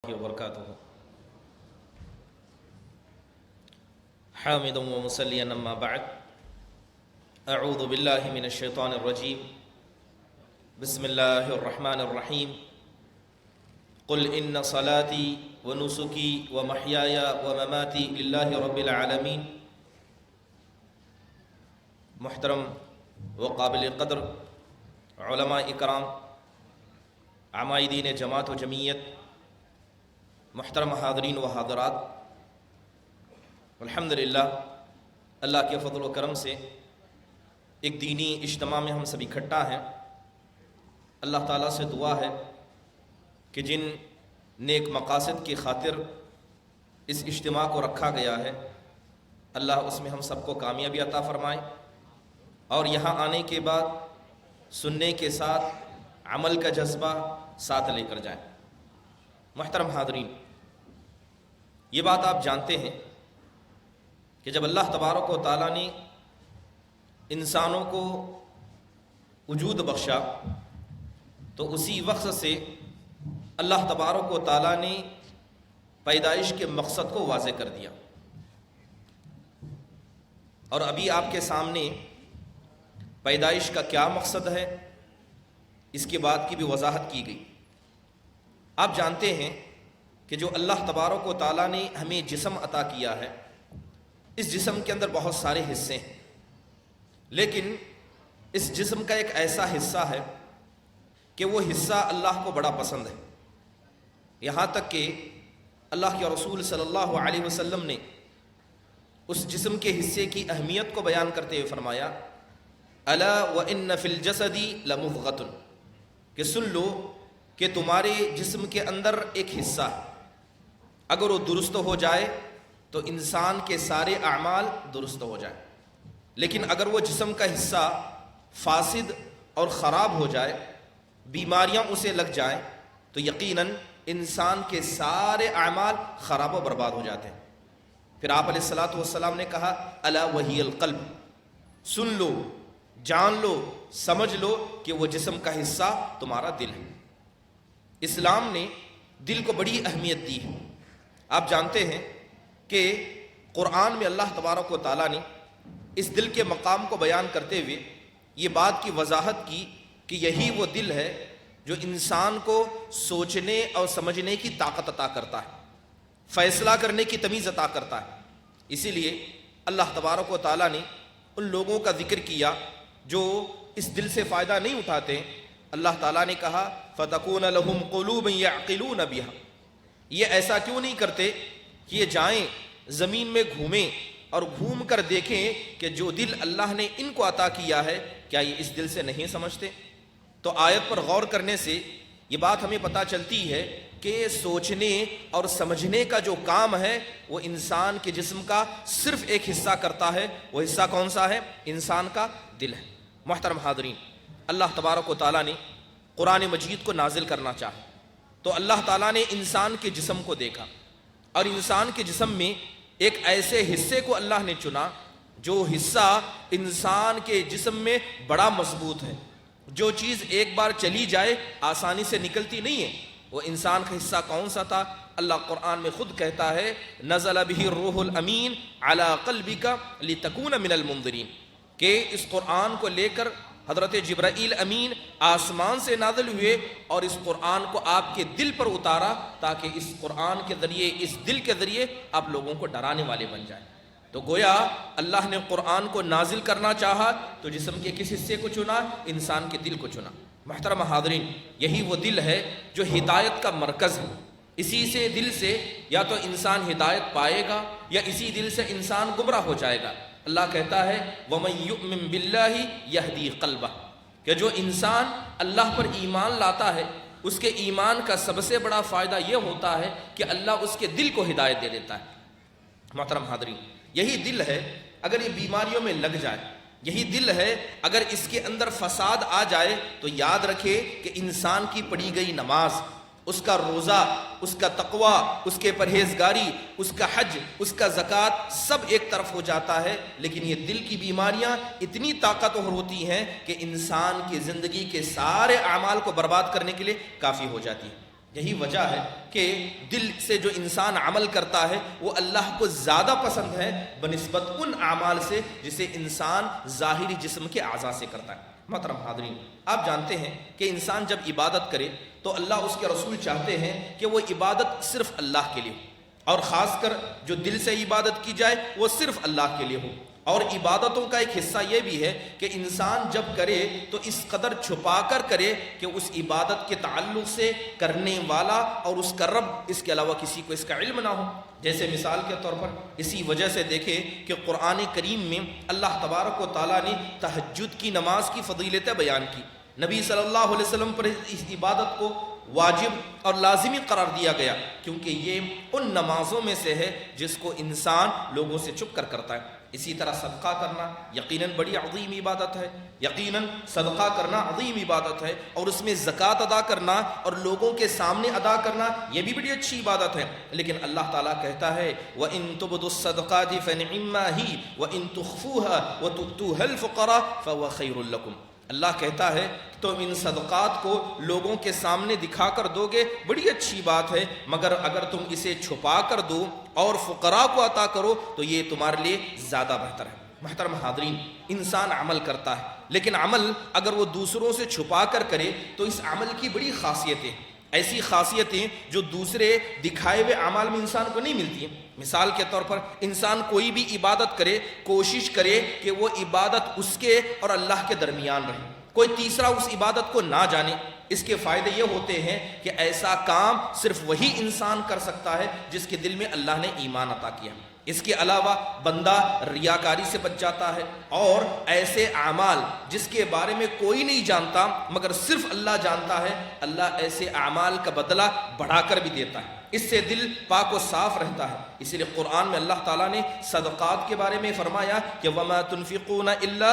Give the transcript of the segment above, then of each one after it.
وبرکاتہ حامدا ومصلیا اما بعد اعوذ باللہ من الشیطان الرجیم بسم اللہ الرحمن الرحیم قل ان صلاتی ونسکی ومحیای ومماتی للہ رب العالمین۔ محترم و قابل قدر علماء اکرام، عمائدین جماعت و جمعیت، محترم حاضرین و حاضرات، الحمدللہ اللہ کے فضل و کرم سے ایک دینی اجتماع میں ہم سب اکٹھا ہیں۔ اللہ تعالیٰ سے دعا ہے کہ جن نیک مقاصد کی خاطر اس اجتماع کو رکھا گیا ہے، اللہ اس میں ہم سب کو کامیابی عطا فرمائے، اور یہاں آنے کے بعد سننے کے ساتھ عمل کا جذبہ ساتھ لے کر جائیں۔ محترم حاضرین، یہ بات آپ جانتے ہیں کہ جب اللہ تبارک و تعالیٰ نے انسانوں کو وجود بخشا تو اسی وقت سے اللہ تبارک و تعالیٰ نے پیدائش کے مقصد کو واضح کر دیا، اور ابھی آپ کے سامنے پیدائش کا کیا مقصد ہے اس کے بعد کی بھی وضاحت کی گئی۔ آپ جانتے ہیں کہ جو اللہ تبارک و تعالیٰ نے ہمیں جسم عطا کیا ہے، اس جسم کے اندر بہت سارے حصے ہیں، لیکن اس جسم کا ایک ایسا حصہ ہے کہ وہ حصہ اللہ کو بڑا پسند ہے، یہاں تک کہ اللہ کے رسول صلی اللہ علیہ وسلم نے اس جسم کے حصے کی اہمیت کو بیان کرتے ہوئے فرمایا، الا وان فی الجسد لمضغۃ، کہ سن لو کہ تمہارے جسم کے اندر ایک حصہ ہے، اگر وہ درست ہو جائے تو انسان کے سارے اعمال درست ہو جائیں، لیکن اگر وہ جسم کا حصہ فاسد اور خراب ہو جائے، بیماریاں اسے لگ جائیں، تو یقیناً انسان کے سارے اعمال خراب و برباد ہو جاتے ہیں۔ پھر آپ علیہ الصلوۃ والسلام نے کہا، الا وہی القلب، سن لو، جان لو، سمجھ لو کہ وہ جسم کا حصہ تمہارا دل ہے۔ اسلام نے دل کو بڑی اہمیت دی ہے۔ آپ جانتے ہیں کہ قرآن میں اللہ تبارک و تعالیٰ نے اس دل کے مقام کو بیان کرتے ہوئے یہ بات کی وضاحت کی کہ یہی وہ دل ہے جو انسان کو سوچنے اور سمجھنے کی طاقت عطا کرتا ہے، فیصلہ کرنے کی تمیز عطا کرتا ہے۔ اسی لیے اللہ تبارک و تعالیٰ نے ان لوگوں کا ذکر کیا جو اس دل سے فائدہ نہیں اٹھاتے۔ اللہ تعالیٰ نے کہا، فَتَكُونَ لَهُمْ قُلُوبٌ يَعْقِلُونَ بِهَا، یہ ایسا کیوں نہیں کرتے کہ یہ جائیں زمین میں گھومیں اور گھوم کر دیکھیں کہ جو دل اللہ نے ان کو عطا کیا ہے کیا یہ اس دل سے نہیں سمجھتے؟ تو آیت پر غور کرنے سے یہ بات ہمیں پتہ چلتی ہے کہ سوچنے اور سمجھنے کا جو کام ہے وہ انسان کے جسم کا صرف ایک حصہ کرتا ہے۔ وہ حصہ کون سا ہے؟ انسان کا دل ہے۔ محترم حاضرین، اللہ تبارک و تعالیٰ نے قرآن مجید کو نازل کرنا چاہا تو اللہ تعالیٰ نے انسان کے جسم کو دیکھا، اور انسان کے جسم میں ایک ایسے حصے کو اللہ نے چنا جو حصہ انسان کے جسم میں بڑا مضبوط ہے، جو چیز ایک بار چلی جائے آسانی سے نکلتی نہیں ہے۔ وہ انسان کا حصہ کون سا تھا؟ اللہ قرآن میں خود کہتا ہے، نزل بہ الروح الامین علی قلبک لتکون من المنذرین، کہ اس قرآن کو لے کر حضرت جبرائیل امین آسمان سے نازل ہوئے اور اس قرآن کو آپ کے دل پر اتارا تاکہ اس قرآن کے ذریعے، اس دل کے ذریعے آپ لوگوں کو ڈرانے والے بن جائیں۔ تو گویا اللہ نے قرآن کو نازل کرنا چاہا تو جسم کے کس حصے کو چنا؟ انسان کے دل کو چنا۔ محترم حاضرین، یہی وہ دل ہے جو ہدایت کا مرکز ہے۔ اسی سے دل سے یا تو انسان ہدایت پائے گا یا اسی دل سے انسان گمراہ ہو جائے گا۔ اللہ کہتا ہے، وَمَن يُؤْمِن بِاللَّهِ يَهْدِي قَلْبَهُ، کہ جو انسان اللہ پر ایمان لاتا ہے اس کے ایمان کا سب سے بڑا فائدہ یہ ہوتا ہے کہ اللہ اس کے دل کو ہدایت دے دیتا ہے۔ محترم حاضرین، یہی دل ہے اگر یہ بیماریوں میں لگ جائے، یہی دل ہے اگر اس کے اندر فساد آ جائے تو یاد رکھے کہ انسان کی پڑھی گئی نماز، اس کا روزہ، اس کا تقوی، اس کے پرہیزگاری، اس کا حج، اس کا زکوٰۃ سب ایک طرف ہو جاتا ہے۔ لیکن یہ دل کی بیماریاں اتنی طاقتور ہوتی ہیں کہ انسان کی زندگی کے سارے اعمال کو برباد کرنے کے لیے کافی ہو جاتی ہیں۔ یہی وجہ ہے کہ دل سے جو انسان عمل کرتا ہے وہ اللہ کو زیادہ پسند ہے بنسبت ان اعمال سے جسے انسان ظاہری جسم کے اعضاء سے کرتا ہے۔ محترم حاضرین، آپ جانتے ہیں کہ انسان جب عبادت کرے تو اللہ اس کے رسول چاہتے ہیں کہ وہ عبادت صرف اللہ کے لیے ہو، اور خاص کر جو دل سے عبادت کی جائے وہ صرف اللہ کے لیے ہو۔ اور عبادتوں کا ایک حصہ یہ بھی ہے کہ انسان جب کرے تو اس قدر چھپا کر کرے کہ اس عبادت کے تعلق سے کرنے والا اور اس کا رب اس کے علاوہ کسی کو اس کا علم نہ ہو۔ جیسے مثال کے طور پر اسی وجہ سے دیکھیں کہ قرآن کریم میں اللہ تبارک و تعالیٰ نے تہجد کی نماز کی فضیلتیں بیان کی۔ نبی صلی اللہ علیہ وسلم پر اس عبادت کو واجب اور لازمی قرار دیا گیا، کیونکہ یہ ان نمازوں میں سے ہے جس کو انسان لوگوں سے چھپ کر کرتا ہے۔ اسی طرح صدقہ کرنا یقیناً بڑی عظیم عبادت ہے، یقیناً صدقہ کرنا عظیم عبادت ہے، اور اس میں زکوٰۃ ادا کرنا اور لوگوں کے سامنے ادا کرنا یہ بھی بڑی اچھی عبادت ہے۔ لیکن اللہ تعالیٰ کہتا ہے وَإِن تُبْدُوا الصَّدَقَاتِ فَنِعِمَّا هِيَ وَإِن تُخْفُوهَا وَتُؤْتُوهَا الْفُقَرَاءَ فَهُوَ خَيْرٌ لَكُمْ۔ اللہ کہتا ہے تم ان صدقات کو لوگوں کے سامنے دکھا کر دو گے بڑی اچھی بات ہے، مگر اگر تم اسے چھپا کر دو اور فقراء کو عطا کرو تو یہ تمہارے لیے زیادہ بہتر ہے۔ محترم حاضرین، انسان عمل کرتا ہے، لیکن عمل اگر وہ دوسروں سے چھپا کر کرے تو اس عمل کی بڑی خاصیتیں، ایسی خاصیتیں جو دوسرے دکھائے ہوئے اعمال میں انسان کو نہیں ملتی ہیں۔ مثال کے طور پر انسان کوئی بھی عبادت کرے، کوشش کرے کہ وہ عبادت اس کے اور اللہ کے درمیان رہے، کوئی تیسرا اس عبادت کو نہ جانے۔ اس کے فائدے یہ ہوتے ہیں کہ ایسا کام صرف وہی انسان کر سکتا ہے جس کے دل میں اللہ نے ایمان عطا کیا۔ اس کے علاوہ بندہ ریاکاری سے بچ جاتا ہے، اور ایسے اعمال جس کے بارے میں کوئی نہیں جانتا مگر صرف اللہ جانتا ہے، اللہ ایسے اعمال کا بدلہ بڑھا کر بھی دیتا ہے۔ اس سے دل پاک و صاف رہتا ہے۔ اسی لیے قرآن میں اللہ تعالیٰ نے صدقات کے بارے میں فرمایا کہ وَمَا تُنْفِقُونَ إِلَّا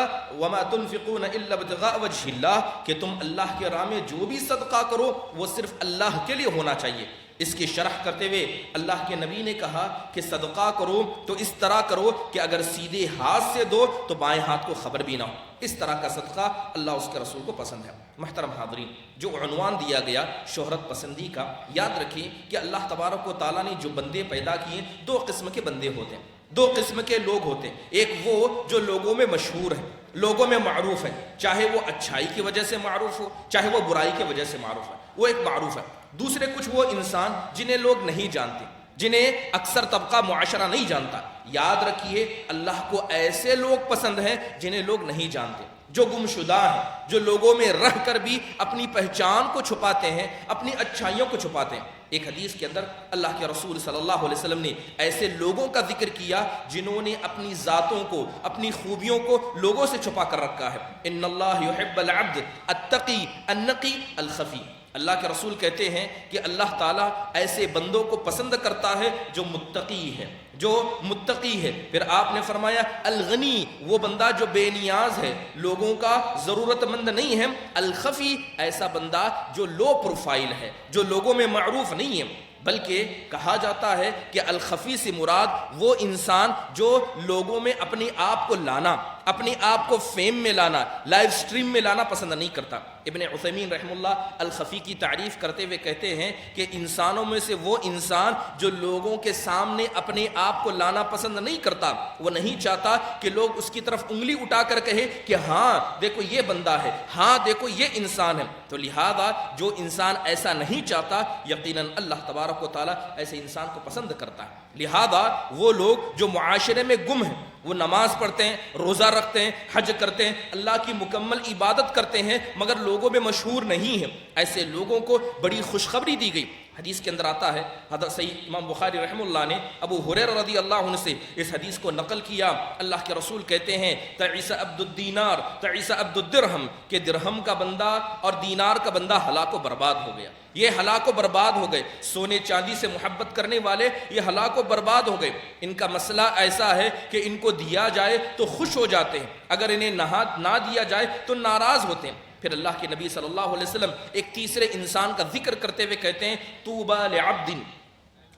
ابْتِغَاءَ وَجْهِ اللَّهِ، کہ تم اللہ کے راہ میں جو بھی صدقہ کرو وہ صرف اللہ کے لیے ہونا چاہیے۔ اس کی شرح کرتے ہوئے اللہ کے نبی نے کہا کہ صدقہ کرو تو اس طرح کرو کہ اگر سیدھے ہاتھ سے دو تو بائیں ہاتھ کو خبر بھی نہ ہو، اس طرح کا صدقہ اللہ اس کے رسول کو پسند ہے۔ محترم حاضرین، جو عنوان دیا گیا شہرت پسندی کا، یاد رکھیں کہ اللہ تبارک و تعالیٰ نے جو بندے پیدا کیے دو قسم کے بندے ہوتے ہیں، دو قسم کے لوگ ہوتے ہیں۔ ایک وہ جو لوگوں میں مشہور ہے، لوگوں میں معروف ہے، چاہے وہ اچھائی کی وجہ سے معروف ہو چاہے وہ برائی کی وجہ سے معروف ہے، وہ ایک معروف ہے۔ دوسرے کچھ وہ انسان جنہیں لوگ نہیں جانتے، جنہیں اکثر طبقہ معاشرہ نہیں جانتا۔ یاد رکھیے اللہ کو ایسے لوگ پسند ہیں جنہیں لوگ نہیں جانتے، جو گمشدہ ہیں، جو لوگوں میں رہ کر بھی اپنی پہچان کو چھپاتے ہیں، اپنی اچھائیوں کو چھپاتے ہیں۔ ایک حدیث کے اندر اللہ کے رسول صلی اللہ علیہ وسلم نے ایسے لوگوں کا ذکر کیا جنہوں نے اپنی ذاتوں کو، اپنی خوبیوں کو لوگوں سے چھپا کر رکھا ہے۔ ان اللہ یحب العبد التقی النقی الخفی۔ اللہ کے رسول کہتے ہیں کہ اللہ تعالیٰ ایسے بندوں کو پسند کرتا ہے جو متقی ہے، جو متقی ہے۔ پھر آپ نے فرمایا الغنی، وہ بندہ جو بے نیاز ہے، لوگوں کا ضرورت مند نہیں ہے۔ الخفی، ایسا بندہ جو لو پروفائل ہے، جو لوگوں میں معروف نہیں ہے۔ بلکہ کہا جاتا ہے کہ الخفی سے مراد وہ انسان جو لوگوں میں اپنے آپ کو لانا، اپنے آپ کو فیم میں لانا، لائیو سٹریم میں لانا پسند نہیں کرتا۔ ابن عثیمین رحمہ اللہ الخفی کی تعریف کرتے ہوئے کہتے ہیں کہ انسانوں میں سے وہ انسان جو لوگوں کے سامنے اپنے آپ کو لانا پسند نہیں کرتا، وہ نہیں چاہتا کہ لوگ اس کی طرف انگلی اٹھا کر کہے کہ ہاں دیکھو یہ بندہ ہے، ہاں دیکھو یہ انسان ہے۔ تو لہذا جو انسان ایسا نہیں چاہتا، یقیناً اللہ تبارک و تعالیٰ ایسے انسان کو پسند کرتا ہے۔ لہذا وہ لوگ جو معاشرے میں گم ہیں، وہ نماز پڑھتے ہیں، روزہ رکھتے ہیں، حج کرتے ہیں، اللہ کی مکمل عبادت کرتے ہیں، مگر لوگوں میں مشہور نہیں ہیں، ایسے لوگوں کو بڑی خوشخبری دی گئی۔ حدیث کے اندر آتا ہے، حضرت سید امام بخاری رحمہ اللہ نے ابو ہریرہ رضی اللہ عنہ سے اس حدیث کو نقل کیا۔ اللہ کے رسول کہتے ہیں تعیس عبد الدینار تعیس عبد الدرہم، کہ درہم کا بندہ اور دینار کا بندہ ہلاک و برباد ہو گیا، یہ ہلاک و برباد ہو گئے۔ سونے چاندی سے محبت کرنے والے یہ ہلاک و برباد ہو گئے۔ ان کا مسئلہ ایسا ہے کہ ان کو دیا جائے تو خوش ہو جاتے ہیں، اگر انہیں نہ دیا جائے تو ناراض ہوتے ہیں۔ پھر اللہ کے نبی صلی اللہ علیہ وسلم ایک تیسرے انسان کا ذکر کرتے ہوئے کہتے ہیں طوبی لعبد،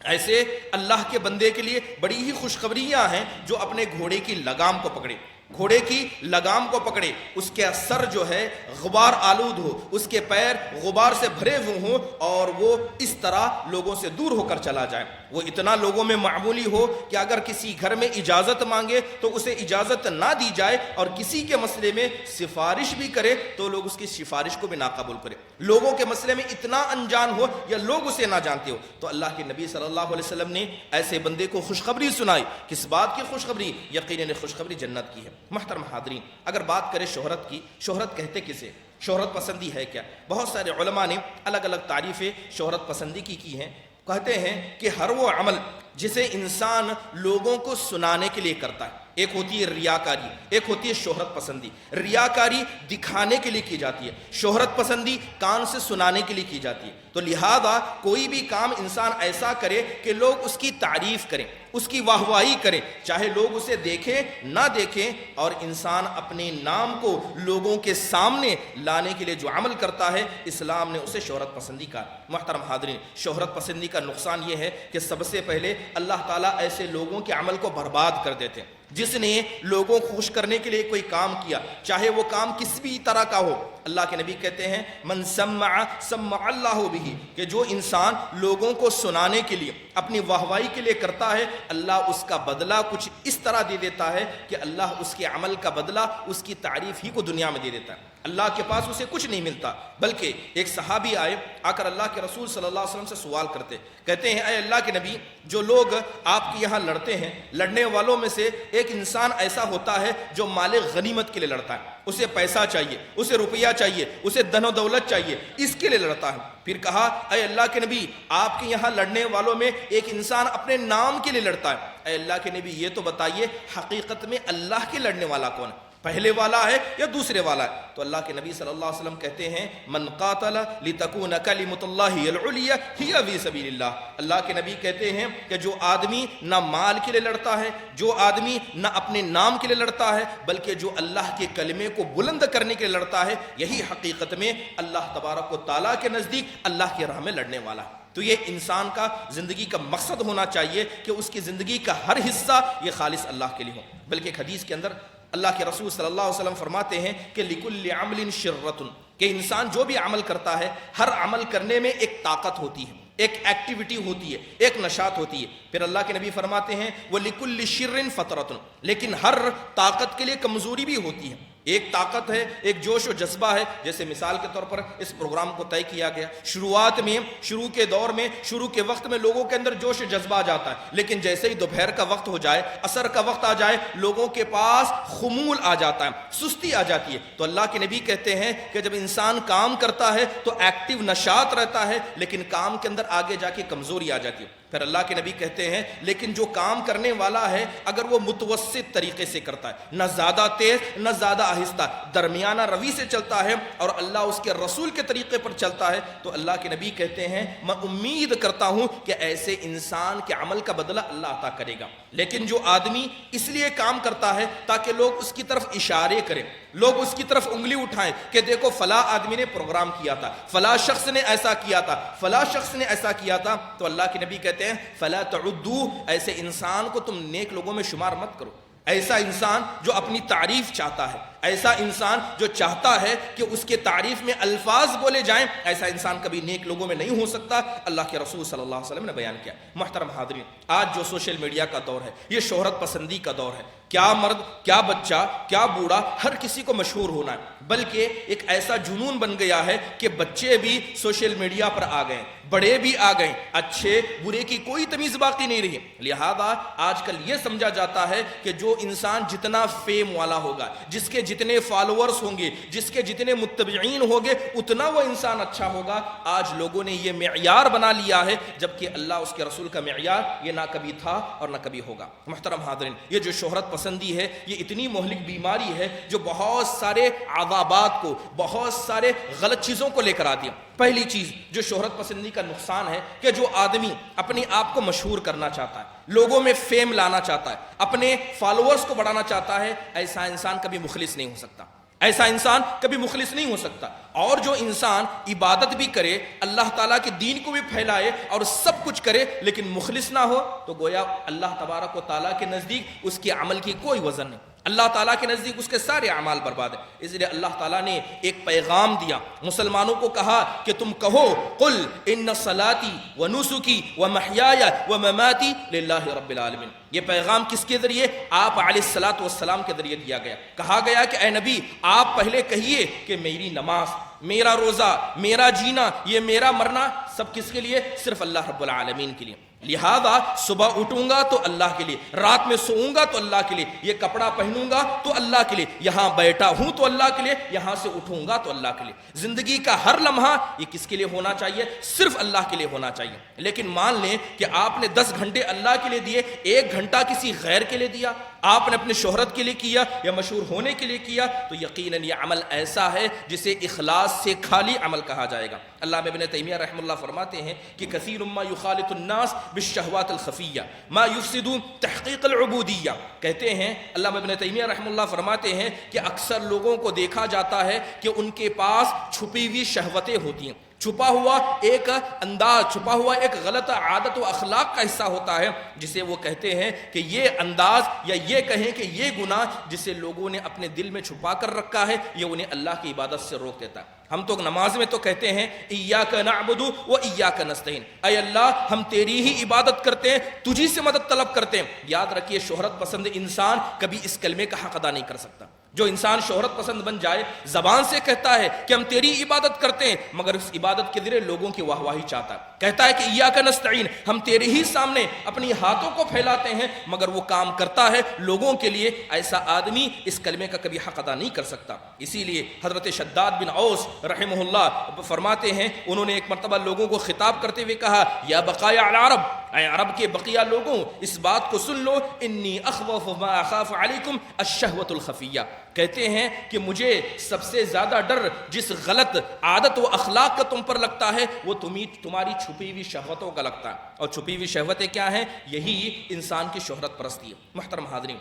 ایسے اللہ کے بندے کے لیے بڑی ہی خوشخبریاں ہیں جو اپنے گھوڑے کی لگام کو پکڑے، گھوڑے کی لگام کو پکڑے، اس کے سر جو ہے غبار آلود ہو، اس کے پیر غبار سے بھرے ہوئے ہوں، اور وہ اس طرح لوگوں سے دور ہو کر چلا جائے۔ وہ اتنا لوگوں میں معمولی ہو کہ اگر کسی گھر میں اجازت مانگے تو اسے اجازت نہ دی جائے، اور کسی کے مسئلے میں سفارش بھی کرے تو لوگ اس کی سفارش کو بھی نہ قبول کرے۔ لوگوں کے مسئلے میں اتنا انجان ہو یا لوگ اسے نہ جانتے ہو، تو اللہ کے نبی صلی اللہ علیہ وسلم نے ایسے بندے کو خوشخبری سنائی۔ کس بات کی خوشخبری؟ یقیناً خوشخبری جنت کی ہے۔ محترم حاضرین، اگر بات کریں شہرت کی، شہرت کہتے کسے؟ شہرت پسندی ہے کیا؟ بہت سارے علماء نے الگ الگ تعریفیں شہرت پسندی کی ہیں۔ کہتے ہیں کہ ہر وہ عمل جسے انسان لوگوں کو سنانے کے لیے کرتا ہے، ایک ہوتی ہے ریاکاری، ایک ہوتی ہے شہرت پسندی۔ ریاکاری دکھانے کے لیے کی جاتی ہے، شہرت پسندی کان سے سنانے کے لیے کی جاتی ہے۔ تو لہذا کوئی بھی کام انسان ایسا کرے کہ لوگ اس کی تعریف کریں، اس کی واہواہی کریں، چاہے لوگ اسے دیکھیں نہ دیکھیں، اور انسان اپنے نام کو لوگوں کے سامنے لانے کے لیے جو عمل کرتا ہے، اسلام نے اسے شہرت پسندی کہا۔ محترم حاضرین، شہرت پسندی کا نقصان یہ ہے کہ سب سے پہلے اللہ تعالیٰ ایسے لوگوں کے عمل کو برباد کر دیتے ہیں۔ جس نے لوگوں کو خوش کرنے کے لیے کوئی کام کیا، چاہے وہ کام کس بھی طرح کا ہو، اللہ کے نبی کہتے ہیں من سمع سمع اللہ بہ، کہ جو انسان لوگوں کو سنانے کے لیے، اپنی واہواہی کے لیے کرتا ہے، اللہ اس کا بدلہ کچھ اس طرح دے دیتا ہے کہ اللہ اس کے عمل کا بدلہ اس کی تعریف ہی کو دنیا میں دے دیتا ہے۔ اللہ کے پاس اسے کچھ نہیں ملتا، بلکہ ایک صحابی آئے، آ کر اللہ کے رسول صلی اللہ علیہ وسلم سے سوال کرتے، کہتے ہیں اے اللہ کے نبی، جو لوگ آپ کے یہاں لڑتے ہیں، لڑنے والوں میں سے ایک انسان ایسا ہوتا ہے جو مال غنیمت کے لیے لڑتا ہے، اسے پیسہ چاہیے، اسے روپیہ چاہیے، اسے دن و دولت چاہیے، اس کے لیے لڑتا ہے۔ پھر کہا اے اللہ کے نبی، آپ کے یہاں لڑنے والوں میں ایک انسان اپنے نام کے لیے لڑتا ہے، اے اللہ کے نبی یہ تو بتائیے حقیقت میں اللہ کے لڑنے والا کون ہے؟ پہلے والا ہے یا دوسرے والا ہے؟ تو اللہ کے نبی صلی اللہ علیہ وسلم کہتے ہیں من قاتل لتکون کلمۃ اللہ العلیٰ ہی فی سبیل اللہ۔ اللہ کے نبی کہتے ہیں کہ جو آدمی نہ مال کے لیے لڑتا ہے، جو آدمی نہ اپنے نام کے لیے لڑتا ہے، بلکہ جو اللہ کے کلمے کو بلند کرنے کے لیے لڑتا ہے، یہی حقیقت میں اللہ تبارک و تعالیٰ کے نزدیک اللہ کی راہ میں لڑنے والا ہے۔ تو یہ انسان کا زندگی کا مقصد ہونا چاہیے کہ اس کی زندگی کا ہر حصہ یہ خالص اللہ کے لیے ہو۔ بلکہ ایک حدیث کے اندر اللہ کے رسول صلی اللہ علیہ وسلم فرماتے ہیں کہ لِكُلِّ عَمْلٍ شِرَّةٌ، کہ انسان جو بھی عمل کرتا ہے، ہر عمل کرنے میں ایک طاقت ہوتی ہے، ایک ایکٹیویٹی ہوتی ہے، ایک نشاط ہوتی ہے۔ پھر اللہ کے نبی فرماتے ہیں وَلِكُلِّ شِرٍّ فَطْرَةٌ، لیکن ہر طاقت کے لیے کمزوری بھی ہوتی ہے۔ ایک طاقت ہے، ایک جوش و جذبہ ہے، جیسے مثال کے طور پر اس پروگرام کو طے کیا گیا، شروعات میں، شروع کے دور میں، شروع کے وقت میں لوگوں کے اندر جوش و جذبہ آ جاتا ہے، لیکن جیسے ہی دوپہر کا وقت ہو جائے، عصر کا وقت آ جائے، لوگوں کے پاس خمول آ جاتا ہے، سستی آ جاتی ہے۔ تو اللہ کے نبی کہتے ہیں کہ جب انسان کام کرتا ہے تو ایکٹیو نشاط رہتا ہے، لیکن کام کے اندر آگے جا کے کمزوری آ جاتی ہے۔ پھر اللہ کے نبی کہتے ہیں لیکن جو کام کرنے والا ہے اگر وہ متوسط طریقے سے کرتا ہے، نہ زیادہ تیز نہ زیادہ آہستہ، درمیانہ روی سے چلتا ہے اور اللہ اس کے رسول کے طریقے پر چلتا ہے، تو اللہ کے نبی کہتے ہیں میں امید کرتا ہوں کہ ایسے انسان کے عمل کا بدلہ اللہ عطا کرے گا۔ لیکن جو آدمی اس لیے کام کرتا ہے تاکہ لوگ اس کی طرف اشارے کریں، لوگ اس کی طرف انگلی اٹھائیں کہ دیکھو فلاں آدمی نے پروگرام کیا تھا، فلاں شخص نے ایسا کیا تھا، فلاں شخص نے ایسا کیا تھا، تو اللہ کے نبی کہتے ہیں فلا تعدو، ایسے انسان کو تم نیک لوگوں میں شمار مت کرو۔ ایسا انسان جو اپنی تعریف چاہتا ہے، ایسا انسان جو چاہتا ہے کہ اس کے تعریف میں الفاظ بولے جائیں، ایسا انسان کبھی نیک لوگوں میں نہیں ہو سکتا۔ اللہ کے رسول صلی اللہ علیہ وسلم نے بیان کیا۔ محترم حاضرین، آج جو سوشل میڈیا کا دور ہے، یہ شہرت پسندی کا دور ہے۔ کیا مرد، کیا بچہ، کیا بوڑھا، ہر کسی کو مشہور ہونا ہے، بلکہ ایک ایسا جنون بن گیا ہے کہ بچے بھی سوشل میڈیا پر آ گئے، بڑے بھی آ گئے، اچھے برے کی کوئی تمیز باقی نہیں رہی۔ لہذا آج کل یہ سمجھا جاتا ہے کہ جو انسان جتنا فیم والا ہوگا، جس کے جتنے فالوورز ہوں گے، جس کے جتنے متبعین ہوں گے، اتنا وہ انسان اچھا ہوگا۔ آج لوگوں نے یہ معیار بنا لیا ہے، جبکہ اللہ اس کے رسول کا معیار یہ نہ کبھی تھا اور نہ کبھی ہوگا۔ محترم حاضرین، یہ جو شہرت پسندی ہے، یہ اتنی مہلک بیماری ہے جو بہت سارے عذابات کو، بہت سارے غلط چیزوں کو لے کر آتی ہے۔ پہلی چیز جو شہرت پسندی کا نقصان ہے کہ جو آدمی اپنے آپ کو مشہور کرنا چاہتا ہے، لوگوں میں فیم لانا چاہتا ہے، اپنے فالوورز کو بڑھانا چاہتا ہے، ایسا انسان کبھی مخلص نہیں ہو سکتا، ایسا انسان کبھی مخلص نہیں ہو سکتا۔ اور جو انسان عبادت بھی کرے، اللہ تعالیٰ کے دین کو بھی پھیلائے اور سب کچھ کرے، لیکن مخلص نہ ہو، تو گویا اللہ تبارک و تعالیٰ کے نزدیک اس کے عمل کی کوئی وزن نہیں۔ اللہ تعالیٰ کے نزدیک اس کے سارے اعمال برباد ہیں۔ اس لیے اللہ تعالیٰ نے ایک پیغام دیا، مسلمانوں کو کہا کہ تم کہو قل ان صلاتی و نسکی و محیای و مماتی للہ رب العالمین۔ یہ پیغام کس کے ذریعے؟ آپ علیہ الصلاۃ والسلام کے ذریعے دیا گیا۔ کہا گیا کہ اے نبی آپ پہلے کہیے کہ میری نماز، میرا روزہ، میرا جینا، یہ میرا مرنا سب کس کے لیے؟ صرف اللہ رب العالمین کے لیے۔ لہذا صبح اٹھوں گا تو اللہ کے لیے، رات میں سوؤں گا تو اللہ کے لیے، یہ کپڑا پہنوں گا تو اللہ کے لیے، یہاں بیٹھا ہوں تو اللہ کے لیے، یہاں سے اٹھوں گا تو اللہ کے لیے۔ زندگی کا ہر لمحہ یہ کس کے لیے ہونا چاہیے؟ صرف اللہ کے لیے ہونا چاہیے۔ لیکن مان لیں کہ آپ نے 10 گھنٹے اللہ کے لیے دیے، 1 گھنٹہ کسی غیر کے لیے دیا، آپ نے اپنے شہرت کے لیے کیا یا مشہور ہونے کے لیے کیا، تو یقیناً یہ عمل ایسا ہے جسے اخلاص سے خالی عمل کہا جائے گا۔ علامہ ابن تیمیہ رحمہ اللہ فرماتے ہیں کہ کثیر ما یخالط الناس بالشہوات الخفیہ ما یفسد تحقیق العبودیہ۔ کہتے ہیں علامہ ابن تیمیہ رحمہ اللہ فرماتے ہیں کہ اکثر لوگوں کو دیکھا جاتا ہے کہ ان کے پاس چھپی ہوئی شہوتیں ہوتی ہیں، چھپا ہوا ایک انداز، چھپا ہوا ایک غلط عادت و اخلاق کا حصہ ہوتا ہے، جسے وہ کہتے ہیں کہ یہ انداز یا یہ کہیں کہ یہ گناہ جسے لوگوں نے اپنے دل میں چھپا کر رکھا ہے، یہ انہیں اللہ کی عبادت سے روک دیتا ہے۔ ہم تو نماز میں تو کہتے ہیں ایاک نعبد و ایاک نستعین، اے اللہ ہم تیری ہی عبادت کرتے ہیں، تجھی سے مدد طلب کرتے ہیں۔ یاد رکھیے شہرت پسند انسان کبھی اس کلمے کا حق ادا نہیں کر سکتا۔ جو انسان شہرت پسند بن جائے، زبان سے کہتا ہے کہ ہم تیری عبادت کرتے ہیں، مگر اس عبادت کے ذریعے لوگوں کی واہ واہی چاہتا ہے، کہتا ہے کہ ایاک نستعین، ہم تیرے ہی سامنے اپنی ہاتھوں کو پھیلاتے ہیں، مگر وہ کام کرتا ہے لوگوں کے لیے۔ ایسا آدمی اس کلمے کا کبھی حق ادا نہیں کر سکتا۔ اسی لیے حضرت شداد بن اوس رحمہ اللہ فرماتے ہیں، انہوں نے ایک مرتبہ لوگوں کو خطاب کرتے ہوئے کہا یا بقایا العرب، اے عرب کے بقیہ لوگوں اس بات کو سن لو، انی اخوف ما اخاف علیکم الشہوۃ الخفیہ۔ کہتے ہیں کہ مجھے سب سے زیادہ ڈر جس غلط عادت و اخلاق کا تم پر لگتا ہے وہ تمہاری چھپی ہوئی شہوتوں کا لگتا ہے۔ اور چھپی ہوئی شہوتیں کیا ہیں؟ یہی انسان کی شہرت پرستی ہے۔ محترم حاضرین،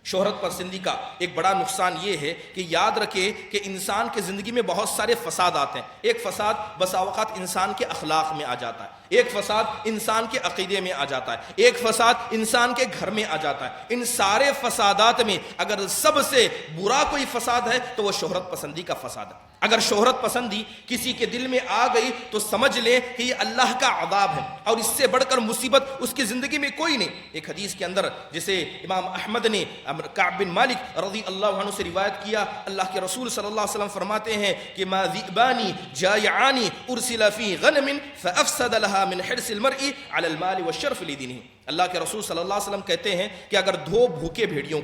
شہرت پسندی کا ایک بڑا نقصان یہ ہے کہ یاد رکھے کہ انسان کے زندگی میں بہت سارے فساد آتے ہیں۔ ایک فساد بسا اوقات انسان کے اخلاق میں آ جاتا ہے، ایک فساد انسان کے عقیدے میں آ جاتا ہے، ایک فساد انسان کے گھر میں آ جاتا ہے۔ ان سارے فسادات میں اگر سب سے برا کوئی فساد ہے تو وہ شہرت پسندی کا فساد ہے۔ اگر شہرت پسندی کسی کے دل میں آ گئی تو سمجھ لیں کہ یہ اللہ کا عذاب ہے، اور اس سے بڑھ کر مصیبت اس کی زندگی میں کوئی نہیں۔ ایک حدیث کے اندر جسے امام احمد نے کعب بن مالک رضی اللہ عنہ سے روایت کیا، اللہ کے رسول صلی اللہ علیہ وسلم فرماتے ہیں کہ ما ذئبان جائعان ارسل فی غنم فافسد لها من حرص المرء على المال والشرف لدینہ۔ اللہ کے رسول صلی اللہ علیہ وسلم کہتے ہیں کہ اگر دو بھوکے بھیڑیوں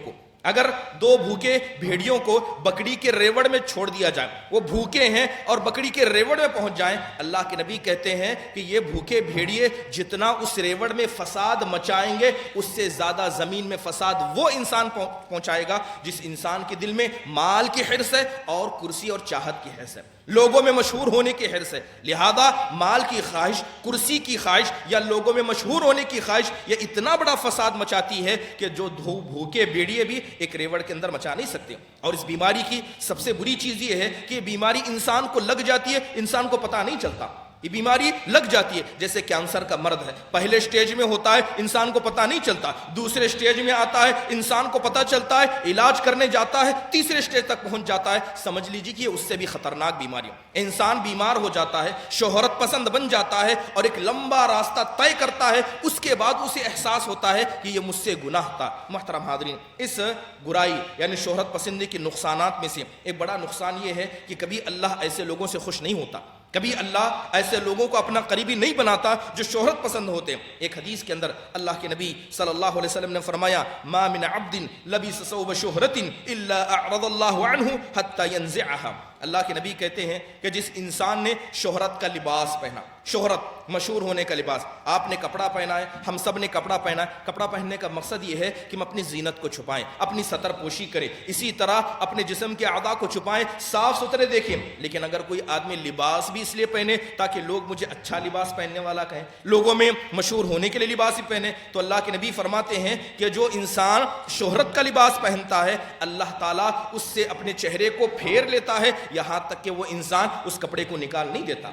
کو بکری کے ریوڑ میں چھوڑ دیا جائے، وہ بھوکے ہیں اور بکری کے ریوڑ میں پہنچ جائیں، اللہ کے نبی کہتے ہیں کہ یہ بھوکے بھیڑیے جتنا اس ریوڑ میں فساد مچائیں گے، اس سے زیادہ زمین میں فساد وہ انسان پہنچائے گا جس انسان کے دل میں مال کی حرص ہے اور کرسی اور چاہت کی حرص ہے، لوگوں میں مشہور ہونے کی حرص ہے۔ لہذا مال کی خواہش، کرسی کی خواہش یا لوگوں میں مشہور ہونے کی خواہش یہ اتنا بڑا فساد مچاتی ہے کہ جو بھوکے بھیڑیے بھی ایک ریوڑ کے اندر مچا نہیں سکتے۔ اور اس بیماری کی سب سے بری چیز یہ ہے کہ یہ بیماری انسان کو لگ جاتی ہے، انسان کو پتہ نہیں چلتا۔ یہ بیماری لگ جاتی ہے جیسے کینسر کا مرض ہے، پہلے سٹیج میں ہوتا ہے انسان کو پتہ نہیں چلتا، دوسرے سٹیج میں آتا ہے انسان کو پتہ چلتا ہے، علاج کرنے جاتا ہے، تیسرے سٹیج تک پہنچ جاتا ہے، سمجھ لیجیے کہ یہ اس سے بھی خطرناک بیماری ہے۔ انسان بیمار ہو جاتا ہے، شہرت پسند بن جاتا ہے اور ایک لمبا راستہ طے کرتا ہے، اس کے بعد اسے احساس ہوتا ہے کہ یہ مجھ سے گناہ تھا۔ محترم حاضرین، اس برائی یعنی شہرت پسندی کے نقصانات میں سے ایک بڑا نقصان یہ ہے کہ کبھی اللہ ایسے لوگوں سے خوش نہیں ہوتا، کبھی اللہ ایسے لوگوں کو اپنا قریبی نہیں بناتا جو شہرت پسند ہوتے ہیں۔ ایک حدیث کے اندر اللہ کے نبی صلی اللہ علیہ وسلم نے فرمایا ما من عبد لبس ثوب شہرت الا اعرض اللہ عنہ حتى ينزعها۔ اللہ کے نبی کہتے ہیں کہ جس انسان نے شہرت کا لباس پہنا، شہرت مشہور ہونے کا لباس، آپ نے کپڑا پہنا ہے، ہم سب نے کپڑا پہنا ہے، کپڑا پہننے کا مقصد یہ ہے کہ ہم اپنی زینت کو چھپائیں، اپنی ستر پوشی کریں، اسی طرح اپنے جسم کے اعضاء کو چھپائیں، صاف ستھرے دیکھیں۔ لیکن اگر کوئی آدمی لباس بھی اس لیے پہنے تاکہ لوگ مجھے اچھا لباس پہننے والا کہیں، لوگوں میں مشہور ہونے کے لیے لباس ہی پہنے، تو اللہ کے نبی فرماتے ہیں کہ جو انسان شہرت کا لباس پہنتا ہے اللہ تعالیٰ اس سے اپنے چہرے کو پھیر لیتا ہے، یہاں تک کہ وہ انسان اس کپڑے کو نکال نہیں دیتا۔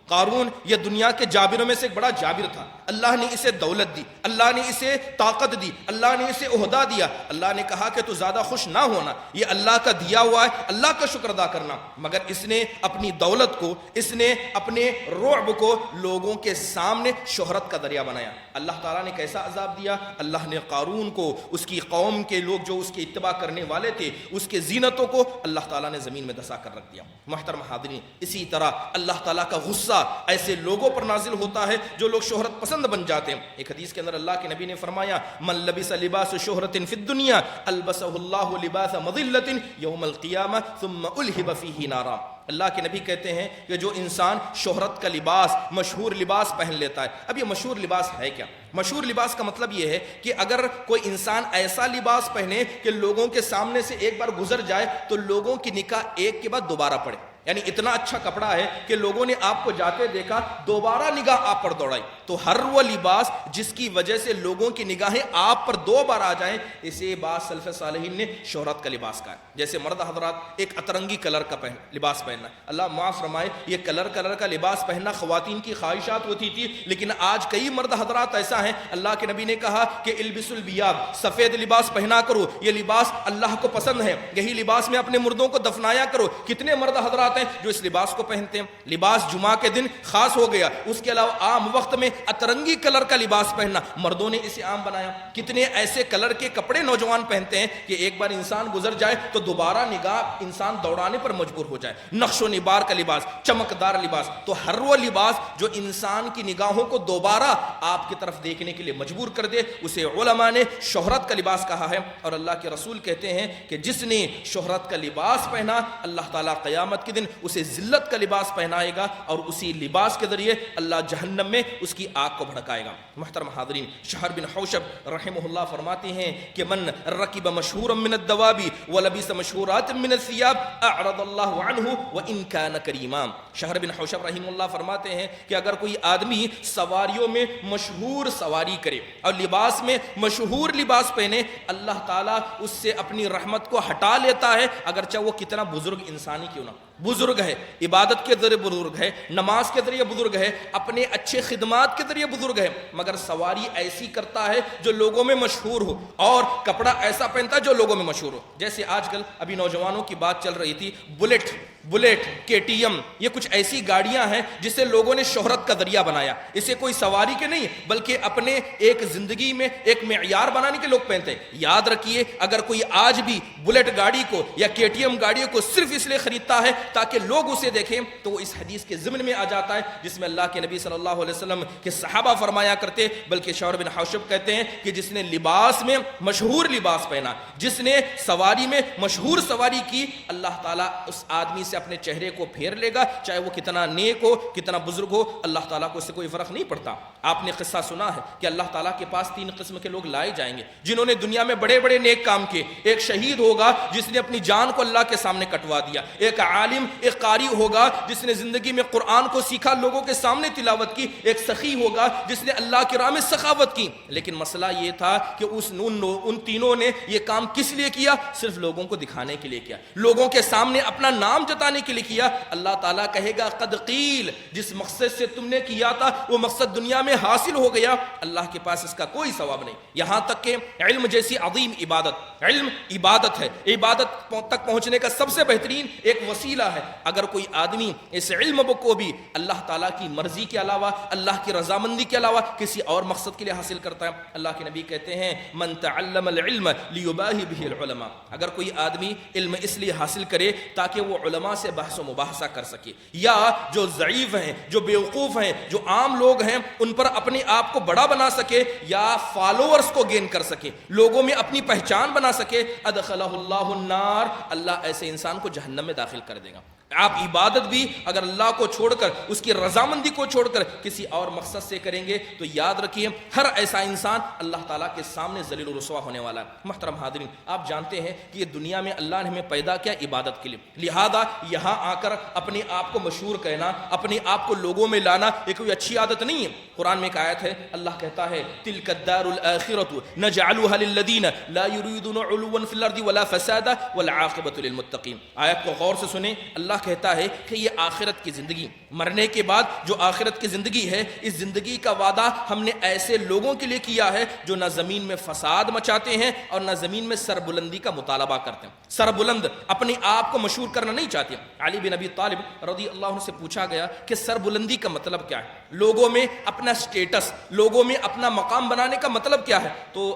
قارون یہ دنیا کے جابروں میں سے ایک بڑا جابر تھا، اللہ نے اسے دولت دی، اللہ نے اسے طاقت دی، اللہ نے اسے عہدہ دیا، اللہ نے کہا کہ تو زیادہ خوش نہ ہونا، یہ اللہ کا دیا ہوا ہے، اللہ کا شکر ادا کرنا، مگر اس نے اپنی دولت کو، اس نے اپنے رعب کو لوگوں کے سامنے شہرت کا ذریعہ بنایا۔ اللہ تعالیٰ نے کیسا عذاب دیا؟ اللہ نے قارون کو، اس کی قوم کے لوگ جو اس کی اتباع کرنے والے تھے، اس کے زینتوں کو اللہ تعالیٰ نے زمین میں دھسا کر رکھ دیا۔ محترم حاضرین، اسی طرح اللہ تعالیٰ کا غصہ ایسے لوگوں پر نازل ہوتا ہے جو لوگ شہرت پسند بن جاتے ہیں۔ ایک حدیث کے اندر اللہ کے نبی نے فرمایا، من لبس لباس شہرت فی الدنیا البسہ اللہ لباس مذلۃ یوم القیامہ ثم الہب فیہ نارا۔ اللہ کے نبی کہتے ہیں کہ جو انسان شہرت کا لباس، مشہور لباس پہن لیتا ہے۔ اب یہ مشہور لباس ہے کیا؟ مشہور لباس کا مطلب یہ ہے کہ اگر کوئی انسان ایسا لباس پہنے کہ لوگوں کے سامنے سے ایک بار گزر جائے تو لوگوں کی نگاہ ایک کے بعد دوبارہ پڑے، یعنی اتنا اچھا کپڑا ہے کہ لوگوں نے آپ کو جاتے دیکھا، دوبارہ نگاہ آپ پر دوڑائی۔ تو ہر وہ لباس جس کی وجہ سے لوگوں کی نگاہیں آپ پر دو بار آ جائیں، اسے بعض سلف صالحین نے شہرت کا لباس کہا ہے۔ جیسے مرد حضرات ایک اترنگی کلر کا لباس پہننا، اللہ معاف فرمائے، یہ کلر کا لباس پہننا خواتین کی خواہشات ہوتی تھی، لیکن آج کئی مرد حضرات ایسا ہیں، اللہ کے نبی نے کہا کہ البس البیاض، سفید لباس پہنا کرو، یہ لباس اللہ کو پسند ہے، یہی لباس میں اپنے مردوں کو دفنایا کرو۔ کتنے مرد حضرات ہیں جو اس لباس کو پہنتے ہیں؟ لباس جمعہ کے دن خاص ہو گیا، اس کے علاوہ عام وقت میں اترنگی کلر کا لباس پہننا، مردوں نے اسے عام بنایا۔ کتنے ایسے کلر کے کپڑے نوجوان پہنتے ہیں کہ ایک بار انسان گزر جائے تو دوبارہ نگاہ انسان دوڑانے پر مجبور ہو جائے۔ نقش و نبار کا لباس، چمکدار لباس، تو ہر وہ لباس جو انسان کی نگاہوں کو دوبارہ آپ کی طرف دیکھنے کے لیے مجبور کر دے، اسے علماء نے شہرت کا لباس کہا ہے۔ اور اللہ کے رسول کہتے ہیں کہ جس نے شہرت کا لباس پہنا، اللہ تعالیٰ قیامت کے دن اسے ذلت کا لباس پہنائے گا، اور اسی لباس کے ذریعے اللہ جہنم میں اس کی آگ کو بھڑکائے گا۔ محترم حاضرین، شہر بن حوشب رحمہ اللہ فرماتے ہیں کہ من رکب مشہورا من الدواب ولبس مشہورات من الثياب اعرض اللہ عنہ وان كان کریما۔ شہر بن حوشب رحمہ اللہ فرماتے ہیں کہ اگر کوئی آدمی سواریوں میں مشہور سواری کرے اور لباس میں مشہور لباس پہنے، اللہ تعالیٰ اس سے اپنی رحمت کو ہٹا لیتا ہے، اگرچہ وہ کتنا بزرگ انسانی کیوں نہ بزرگ ہے، عبادت کے ذریعے بزرگ ہے، نماز کے ذریعے بزرگ ہے، اپنے اچھے خدمات کے ذریعے بزرگ ہے، مگر سواری ایسی کرتا ہے جو لوگوں میں مشہور ہو، اور کپڑا ایسا پہنتا ہے جو لوگوں میں مشہور ہو۔ جیسے آج کل ابھی نوجوانوں کی بات چل رہی تھی، بلیٹ، کے ٹی ایم، یہ کچھ ایسی گاڑیاں ہیں جسے لوگوں نے شہرت کا ذریعہ بنایا۔ اسے کوئی سواری کے نہیں بلکہ اپنے ایک زندگی میں ایک معیار بنانے کے لوگ پہنتے ہیں۔ یاد رکھیے، اگر کوئی آج بھی بلیٹ گاڑی کو یا کے ٹی ایم گاڑی کو صرف اس لیے خریدتا ہے تاکہ لوگ اسے دیکھیں، تو وہ اس حدیث کے ضمن میں آ جاتا ہے جس میں اللہ کے نبی صلی اللہ علیہ وسلم کے صحابہ فرمایا کرتے، بلکہ شعر بن حوشب کہتے ہیں کہ جس نے لباس میں مشہور لباس پہنا، جس نے سواری میں مشہور سواری کی، اللہ تعالیٰ اس آدمی سے اپنے چہرے کو پھیر لے گا، چاہے وہ کتنا نیک ہو، کتنا بزرگ ہو، اللہ تعالیٰ کو اس سے کوئی فرق نہیں پڑتا۔ آپ نے قصہ سنا ہے کہ اللہ تعالیٰ کے پاس 3 قسم کے لوگ لائے جائیں گے جنہوں نے دنیا میں بڑے بڑے نیک کام کیے۔ ایک شہید ہوگا جس نے اپنی جان کو اللہ کے سامنے کٹوا دیا، ایک عالم، ایک قاری ہوگا جس نے زندگی میں قرآن کو سیکھا، لوگوں کے سامنے تلاوت کی، ایک سخی ہوگا جس نے اللہ کی راہ میں سخاوت کی۔ لیکن مسئلہ یہ تھا کہ ان تینوں نے یہ کام کس لیے کیا؟ صرف لوگوں کو دکھانے کے لیے کیا، لوگوں کے سامنے اپنا نام جتانے کے لیے کیا۔ اللہ تعالیٰ کہے گا قد قیل، جس مقصد سے تم نے کیا تھا وہ مقصد دنیا میں حاصل ہو گیا، اللہ کے پاس اس کا کوئی ثواب نہیں۔ یہاں تک کہ علم جیسی عظیم عبادت، علم عبادت ہے، عبادت تک پہنچنے کا سب سے بہترین ایک وسیلہ ہے۔ اگر کوئی آدمی اس علم کو بھی اللہ تعالیٰ کی مرضی کے علاوہ، اللہ کی رضامندی کے علاوہ کسی اور مقصد کے لیے حاصل کرتا ہے، اللہ کے نبی کہتے ہیں من تعلم العلم لیباہی بہ العلماء، اگر کوئی آدمی علم اس لیے حاصل کرے تاکہ وہ علماء سے بحث و مباحثہ کر سکے، یا جو ضعیف ہیں، جو بیوقوف ہیں، جو عام لوگ ہیں، ان پر اپنے آپ کو بڑا بنا سکے، یا فالوورز کو گین کر سکے، لوگوں میں اپنی پہچان بنا سکے، ادخلہ اللہ النار، اللہ ایسے انسان کو جہنم میں داخل کر دے گا۔ آپ عبادت بھی اگر اللہ کو چھوڑ کر، اس کی رضامندی کو چھوڑ کر کسی اور مقصد سے کریں گے تو یاد رکھیے ہر ایسا انسان اللہ تعالیٰ کے سامنے ذلیل و رسوا ہونے والا ہے۔ محترم حاضرین، آپ جانتے ہیں کہ یہ دنیا میں اللہ نے ہمیں پیدا کیا عبادت کے لیے، لہذا یہاں آ کر اپنے آپ کو مشہور کہنا، اپنے آپ کو لوگوں میں لانا یہ کوئی اچھی عادت نہیں ہے۔ قرآن میں ایک آیت ہے، اللہ کہتا ہے تلک الدار الآخرۃ نجعلها للذین لا یریدون علوا فی الارض ولا فسادا والعاقبۃ للمتقین۔ آیت کو غور سے سنیں، اللہ اللہ کہتا ہے کہ یہ آخرت کی زندگی، مرنے کے بعد جو آخرت کی زندگی ہے، اس زندگی کا وعدہ ہم نے ایسے لوگوں کے لیے کیا ہے جو نہ زمین میں فساد مچاتے ہیں اور نہ زمین میں سربلندی کا مطالبہ کرتے ہیں۔ سربلند اپنے آپ کو مشہور کرنا نہیں چاہتے۔ علی بن ابی طالب رضی اللہ عنہ سے پوچھا گیا کہ سربلندی کا مطلب کیا ہے، لوگوں میں اپنا سٹیٹس، لوگوں میں اپنا مقام بنانے کا مطلب کیا ہے؟ تو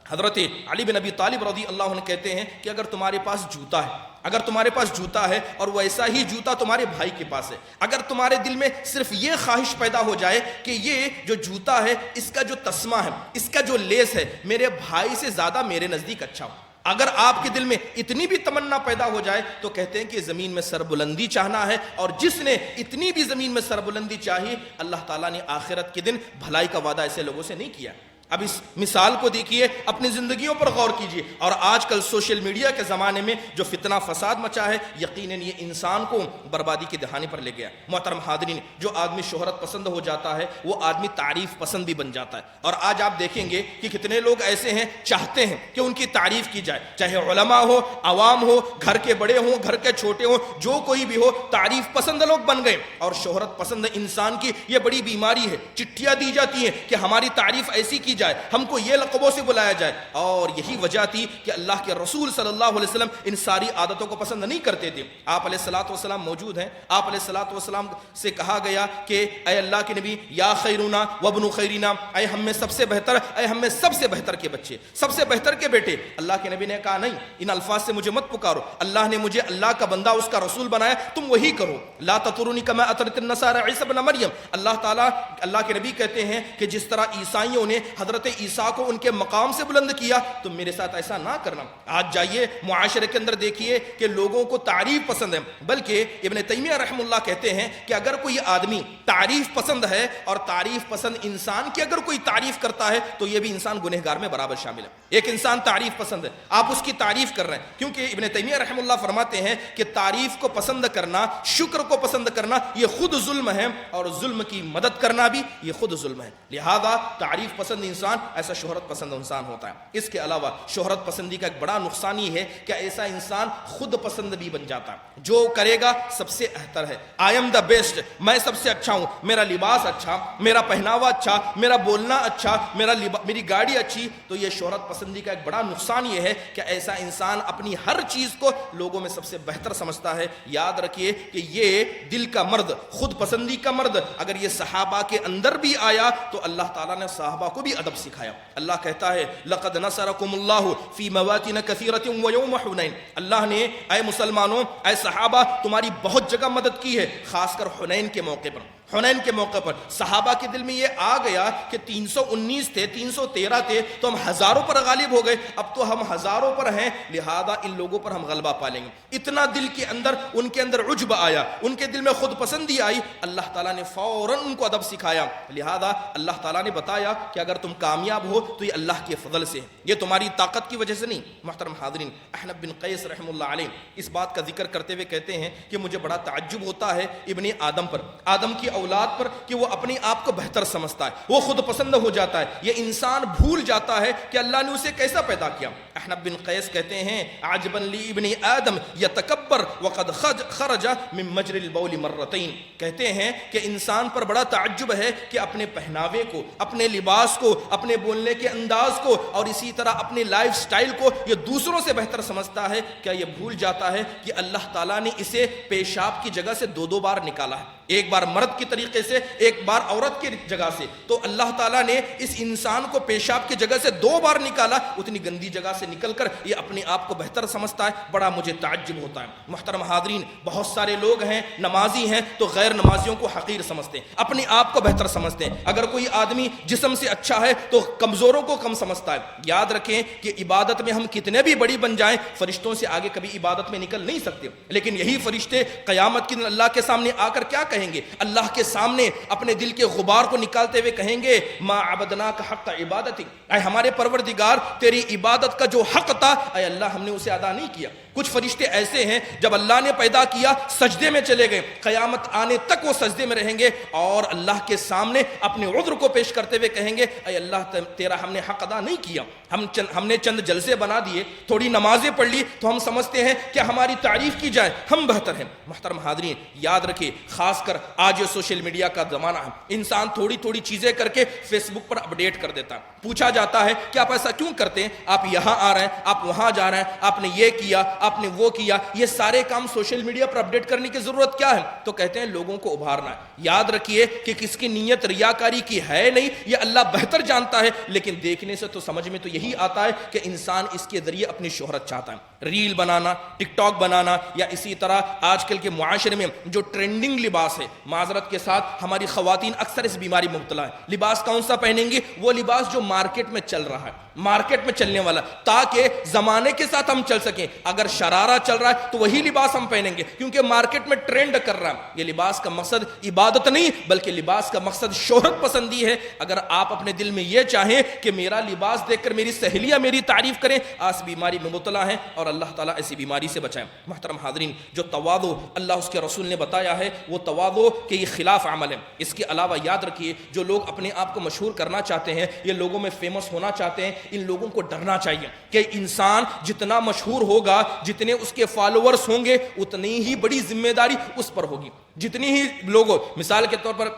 حضرت علی بن ابی طالب رضی اللہ عنہ کہتے ہیں کہ اگر تمہارے پاس جوتا ہے، اگر تمہارے پاس جوتا ہے اور ویسا ہی جوتا تمہارے بھائی کے پاس ہے، اگر تمہارے دل میں صرف یہ خواہش پیدا ہو جائے کہ یہ جو جوتا ہے، اس کا جو تسمہ ہے، اس کا جو لیس ہے، میرے بھائی سے زیادہ میرے نزدیک اچھا ہو، اگر آپ کے دل میں اتنی بھی تمنا پیدا ہو جائے تو کہتے ہیں کہ زمین میں سربلندی چاہنا ہے، اور جس نے اتنی بھی زمین میں سربلندی چاہی، اللہ تعالیٰ نے آخرت کے دن بھلائی کا وعدہ ایسے لوگوں سے نہیں کیا۔ اب اس مثال کو دیکھیے، اپنی زندگیوں پر غور کیجیے، اور آج کل سوشل میڈیا کے زمانے میں جو فتنہ فساد مچا ہے، یقیناً یہ انسان کو بربادی کے دہانے پر لے گیا۔ محترم حاضرین، جو آدمی شہرت پسند ہو جاتا ہے وہ آدمی تعریف پسند بھی بن جاتا ہے، اور آج آپ دیکھیں گے کہ کتنے لوگ ایسے ہیں چاہتے ہیں کہ ان کی تعریف کی جائے، چاہے علماء ہو، عوام ہو، گھر کے بڑے ہوں، گھر کے چھوٹے ہوں، جو کوئی بھی ہو، تعریف پسند لوگ بن گئے۔ اور شہرت پسند انسان کی یہ بڑی بیماری ہے، چٹھیاں دی جاتی ہیں کہ ہماری تعریف ایسی کی جائے، ہم کو یہ لقبوں سے بلایا جائے، اور یہی وجہ تھی کہ اللہ کے رسول صلی اللہ علیہ وسلم ان ساری عادتوں کو پسند نہیں کرتے تھے۔ آپ علیہ الصلوۃ والسلام موجود ہیں، آپ علیہ الصلوۃ والسلام سے کہا گیا کہ اے اللہ کے نبی، یا خیرونا وابن خیرینا، اے ہم میں سب سے بہتر، اے ہم میں سب سے بہتر کے بچے، سب سے بہتر کے بیٹے۔ اللہ کے نبی نے کہا نہیں، ان الفاظ سے مجھے مت پکارو، اللہ نے مجھے اللہ کا بندہ، اس کا رسول بنایا، تم وہی کرو۔ لا تطرونی کما اطرت النصارى عیسی ابن مریم، اللہ کے نبی کہتے ہیں کہ جس طرح عیسائیوں نے حضرت عیسیٰ کو ان کے مقام سے بلند کیا، تم میرے ساتھ ایسا نہ کرنا۔ آج جائیے معاشرے کے اندر دیکھیے کہ لوگوں کو تعریف پسند ہے، بلکہ ابن تیمیہ رحم اللہ کہتے ہیں کہ اگر کوئی آدمی تعریف پسند ہے اور تعریف پسند انسان کی اگر کوئی تعریف کرتا ہے تو یہ بھی انسان گنہگار میں برابر شامل ہے۔ ایک انسان تعریف پسند ہے، آپ اس کی تعریف کر رہے ہیں، کیونکہ ابن تیمیہ رحم اللہ فرماتے ہیں کہ تعریف کو پسند کرنا، شکر کو پسند کرنا، یہ خود ظلم ہے، اور ظلم کی مدد کرنا بھی یہ خود ظلم ہے۔ لہذا تعریف پسند انسان ایسا شہرت پسند انسان ہوتا ہے۔ اس کے علاوہ شہرت پسندی کا ایک بڑا نقصان یہ ہے کہ ایسا انسان خود پسند بھی بن جاتا ہے، جو کرے گا سب سے بہتر ہے، آئی ایم دا بیسٹ، میں سب سے اچھا ہوں، میرا لباس اچھا، میرا پہناوا اچھا، میرا بولنا اچھا، میری گاڑی اچھی۔ تو یہ شہرت پسندی کا ایک بڑا نقصان یہ ہے کہ ایسا انسان اپنی ہر چیز کو لوگوں میں سب سے بہتر سمجھتا ہے۔ یاد رکھیے کہ یہ دل کا مرد، خود پسندی کا مرد، اگر یہ صحابہ کے اندر بھی آیا تو اللہ تعالیٰ نے صحابہ کو بھی ادب سکھایا۔ اللہ کہتا ہے لقد نصرکم اللہ فی مواطن کثیرۃ ویوم حنین، اللہ نے اے مسلمانوں، اے صحابہ، تمہاری بہت جگہ مدد کی ہے، خاص کر حنین کے موقع پر۔ حنین کے موقع پر صحابہ کے دل میں یہ آ گیا کہ 319 تھے، 313 تھے، تو ہم ہزاروں پر غالب ہو گئے، اب تو ہم ہزاروں پر ہیں، لہذا ان لوگوں پر ہم غلبہ پا لیں گے۔ اتنا دل کے اندر، ان کے اندر عجب آیا، ان کے دل میں خود پسندی آئی، اللہ تعالیٰ نے فوراً ان کو ادب سکھایا۔ لہذا اللہ تعالیٰ نے بتایا کہ اگر تم کامیاب ہو تو یہ اللہ کے فضل سے، یہ تمہاری طاقت کی وجہ سے نہیں۔ محترم حاضرین، احنف بن قیس رحم اللہ علیہ اس بات کا ذکر کرتے ہوئے کہتے ہیں کہ مجھے بڑا تعجب ہوتا ہے ابن آدم پر، آدم کی اولاد پر، کہ وہ اپنے آپ کو بہتر سمجھتا ہے، وہ خود پسند ہو جاتا ہے، یہ انسان بھول جاتا ہے کہ اللہ نے اسے کیسا پیدا کیا۔ احنف بن قیس کہتے ہیں عجبا لی ابن آدم یتکبر وقد خرج من مجری البول مرتين، کہتے ہیں کہ انسان پر بڑا تعجب ہے کہ اپنے پہناوے کو، اپنے لباس کو، اپنے بولنے کے انداز کو، اور اسی طرح اپنے لائف سٹائل کو یہ دوسروں سے بہتر سمجھتا ہے۔ کیا یہ بھول جاتا ہے کہ اللہ تعالیٰ نے اسے پیشاب کی جگہ سے دو بار نکالا ہے، ایک بار مرد کی طریقے سے، ایک بار عورت کی جگہ سے، تو اللہ تعالیٰ نے اس انسان کو پیشاب کی جگہ سے 2 بار نکالا، اتنی گندی جگہ سے نکل کر یہ اپنے آپ کو بہتر سمجھتا ہے۔ بڑا مجھے تعجب ہوتا ہے۔ محترم حاضرین، بہت سارے لوگ ہیں نمازی ہیں تو غیر نمازیوں کو حقیر سمجھتے ہیں، اپنے آپ کو بہتر سمجھتے ہیں۔ اگر کوئی آدمی جسم سے اچھا ہے تو کمزوروں کو کم سمجھتا ہے۔ یاد رکھیں کہ عبادت میں ہم کتنے بھی بڑی بن جائیں، فرشتوں سے آگے کبھی عبادت میں نکل نہیں سکتے، لیکن یہی فرشتے قیامت کے دن اللہ کے سامنے آ کر کیا کہیں گے؟ اللہ کے سامنے اپنے دل کے غبار کو نکالتے ہوئے کہیں گے ما عبدناک حق عبادتک، اے ہمارے پروردگار، تیری عبادت کا جو حق تھا اے اللہ ہم نے اسے ادا نہیں کیا۔ کچھ فرشتے ایسے ہیں جب اللہ نے پیدا کیا سجدے میں چلے گئے، قیامت آنے تک وہ سجدے میں رہیں گے اور اللہ کے سامنے اپنے عذر کو پیش کرتے ہوئے کہیں گے اے اللہ تیرا ہم نے حق ادا نہیں کیا، ہم نے چند جلسے بنا دیے، تھوڑی نمازیں پڑھ لی تو ہم سمجھتے ہیں کہ ہماری تعریف کی جائے، ہم بہتر ہیں۔ محترم حاضرین یاد رکھیں، خاص کر آج یہ سوشل میڈیا کا زمانہ ہے، انسان تھوڑی تھوڑی چیزیں کر کے فیس بک پر اپڈیٹ کر دیتا ہے، پوچھا جاتا ہے کہ آپ ایسا کیوں کرتے ہیں، آپ یہاں آ رہے ہیں، آپ وہاں جا رہے ہیں، آپ نے یہ کیا، آپ نے وہ کیا، یہ سارے کام سوشل میڈیا پر اپڈیٹ کرنے کی ضرورت کیا ہے؟ تو کہتے ہیں لوگوں کو ابھارنا ہے۔ یاد رکھیے کہ کس کی نیت ریاکاری کی ہے نہیں، یہ اللہ بہتر جانتا ہے، لیکن دیکھنے سے تو سمجھ میں تو یہی آتا ہے کہ انسان اس کے ذریعے اپنی شہرت چاہتا ہے، ریل بنانا، ٹک ٹاک بنانا، یا اسی طرح آج کل کے معاشرے میں جو ٹرینڈنگ لباس ہے، معذرت کے ساتھ ہماری خواتین اکثر اس بیماری میں مبتلا ہے، لباس کون سا پہنیں گی؟ وہ لباس جو مارکیٹ میں چل رہا ہے، مارکیٹ میں چلنے والا، تاکہ زمانے کے ساتھ ہم چل سکیں۔ اگر شرارہ چل رہا ہے تو وہی لباس ہم پہنیں گے، کیونکہ مارکیٹ میں ٹرینڈ کر رہا ہے۔ یہ لباس کا مقصد عبادت نہیں بلکہ لباس کا مقصد شہرت پسندی ہے۔ اگر آپ اپنے دل میں یہ چاہیں کہ میرا لباس دیکھ کر میری سہیلیاں میری تعریف کریں، اس بیماری میں مبتلا ہیں اور اللہ تعالیٰ ایسی بیماری سے بچائیں۔ محترم حاضرین، جو تواضع اللہ اس کے رسول نے بتایا ہے وہ تواضع کے یہ خلاف عمل ہے۔ اس کے علاوہ یاد رکھیے، جو لوگ اپنے آپ کو مشہور کرنا چاہتے ہیں، یہ لوگوں میں فیمس ہونا چاہتے ہیں، ان لوگوں کو ڈرنا چاہیے کہ انسان جتنا مشہور ہوگا، جتنے اس کے فالوورز ہوں گے، اتنی ہی بڑی ذمہ داری اس پر ہوگی۔ جتنی ہی لوگوں، مثال کے طور پر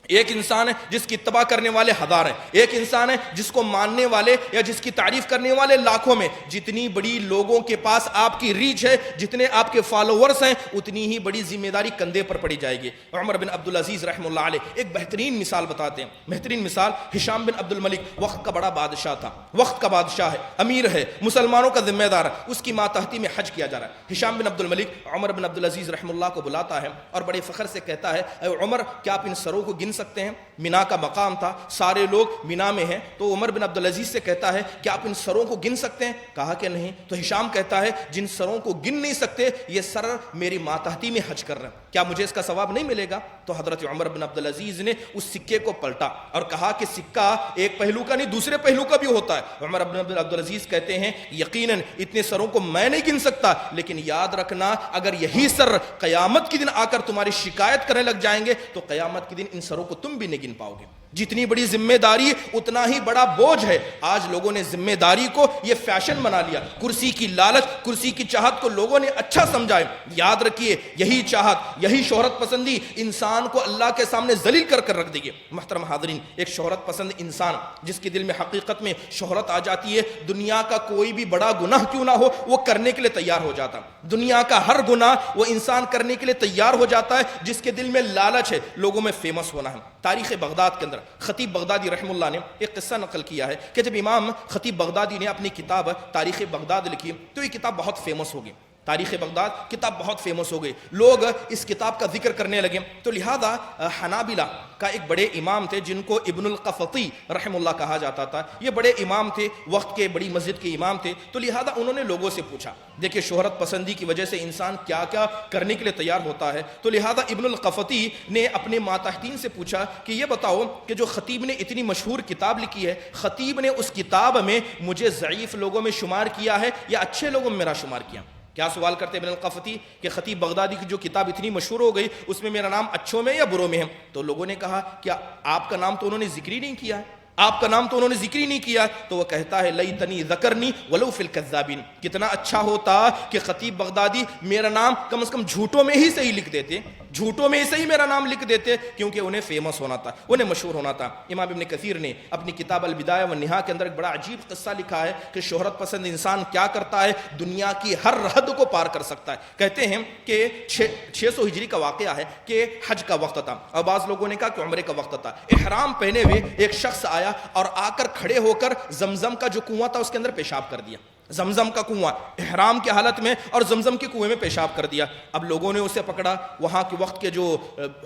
ایک انسان ہے جس کی اتباع کرنے والے ہزار ہیں، ایک انسان ہے جس کو ماننے والے یا جس کی تعریف کرنے والے لاکھوں میں، جتنی بڑی لوگوں کے پاس آپ کی ریچ ہے، جتنے آپ کے فالوورز ہیں، اتنی ہی بڑی ذمہ داری کندھے پر پڑی جائے گی۔ عمر بن عبدالعزیز رحمہ اللہ علیہ ایک بہترین مثال بتاتے ہیں، بہترین مثال۔ ہشام بن عبد الملک وقت کا بڑا بادشاہ تھا، وقت کا بادشاہ ہے، امیر ہے، مسلمانوں کا ذمہ دار ہے، اس کی ماتحتی میں حج کیا جا رہا ہے۔ ہشام بن عبد الملک عمر بن عبدالعزیز رحمہ اللہ کو بلاتا ہے اور بڑے فخر سے کہتا ہے اے عمر، کیا آپ ان سروں کو گن سکتے ہیں؟ مینا کا مقام تھا، سارے لوگ مینا میں ہیں، تو عمر بن عبدالعزیز سے کہتا ہے کہ آپ ان سروں کو گن سکتے ہیں؟ کہا کہ نہیں۔ تو ہشام کہتا ہے جن سروں کو گن نہیں سکتے، یہ سر میری ماتحتی میں حج کر رہے ہیں، کیا مجھے اس کا ثواب نہیں ملے گا؟ تو حضرت عمر بن عبدالعزیز نے اس سکے کو پلٹا اور کہا کہ سکہ ایک پہلو کا نہیں دوسرے پہلو کا بھی ہوتا ہے۔ عمر بن عبدالعزیز کہتے ہیں یقیناً اتنے سروں کو میں نہیں گن سکتا، لیکن یاد رکھنا اگر یہی سر قیامت کے دن آ کر تمہاری شکایت کرنے لگ جائیں گے تو قیامت کے دن ان سروں کو تم بھی نہیں گن پاؤ گے۔ جتنی بڑی ذمہ داری اتنا ہی بڑا بوجھ ہے۔ آج لوگوں نے ذمہ داری کو یہ فیشن بنا لیا، کرسی کی لالچ، کرسی کی چاہت کو لوگوں نے اچھا سمجھا ہے۔ یاد رکھیے یہی چاہت، یہی شہرت پسندی انسان کو اللہ کے سامنے ذلیل کر کر رکھ دے گی۔ محترم حاضرین، ایک شہرت پسند انسان جس کے دل میں حقیقت میں شہرت آ جاتی ہے، دنیا کا کوئی بھی بڑا گناہ کیوں نہ ہو وہ کرنے کے لیے تیار ہو جاتا ہے۔ دنیا کا ہر گناہ وہ انسان کرنے کے لیے تیار ہو جاتا ہے جس کے دل میں لالچ ہے لوگوں میں فیمس ہونا ہے۔ تاریخ بغداد کے اندر خطیب بغدادی رحمہ اللہ نے ایک قصہ نقل کیا ہے کہ جب امام خطیب بغدادی نے اپنی کتاب تاریخ بغداد لکھی تو یہ کتاب بہت فیمس ہو گئی۔ تاریخ بغداد کتاب بہت فیمس ہو گئی، لوگ اس کتاب کا ذکر کرنے لگے، تو لہذا حنابلہ کا ایک بڑے امام تھے جن کو ابن القفطی رحمہ اللہ کہا جاتا تھا، یہ بڑے امام تھے، وقت کے بڑی مسجد کے امام تھے، تو لہذا انہوں نے لوگوں سے پوچھا، دیکھیں شہرت پسندی کی وجہ سے انسان کیا کیا کرنے کے لیے تیار ہوتا ہے، تو لہذا ابن القفطی نے اپنے ماتحتین سے پوچھا کہ یہ بتاؤ کہ جو خطیب نے اتنی مشہور کتاب لکھی ہے، خطیب نے اس کتاب میں مجھے ضعیف لوگوں میں شمار کیا ہے یا اچھے لوگوں میں میرا شمار کیا؟ کیا سوال کرتے ابن القفطی کہ خطیب بغدادی کی جو کتاب اتنی مشہور ہو گئی اس میں میرا نام اچھوں میں یا بروں میں ہے؟ تو لوگوں نے کہا کیا آپ کا نام تو انہوں نے ذکر ہی نہیں کیا ہے، آپ کا نام تو انہوں نے ذکر ہی نہیں کیا۔ تو وہ کہتا ہے لیتنی ذکرنی ولو فی الکذابین، کتنا اچھا ہوتا کہ خطیب بغدادی میرا نام کم از کم جھوٹوں میں ہی صحیح لکھ دیتے، جھوٹوں میں ہی صحیح میرا نام لکھ دیتے، کیونکہ انہیں فیمس ہونا تھا، انہیں مشہور ہونا تھا۔ امام ابن کثیر نے اپنی کتاب البدایہ والنہایہ کے اندر ایک بڑا عجیب قصہ لکھا ہے کہ شہرت پسند انسان کیا کرتا ہے، دنیا کی ہر حد کو پار کر سکتا ہے۔ کہتے ہیں کہ 600 ہجری کا واقعہ ہے کہ حج کا وقت تھا اور بعض لوگوں نے کہا کہ عمرے کا وقت تھا، احرام پہنے ہوئے ایک شخص آیا اور آ کر کھڑے ہو کر زمزم کا جو کنواں تھا اس کے اندر پیشاب کر دیا، زمزم کا کنواں احرام کی حالت میں، اور زمزم کے کنویں میں پیشاب کر دیا۔ اب لوگوں نے اسے پکڑا، وہاں کے وقت کے جو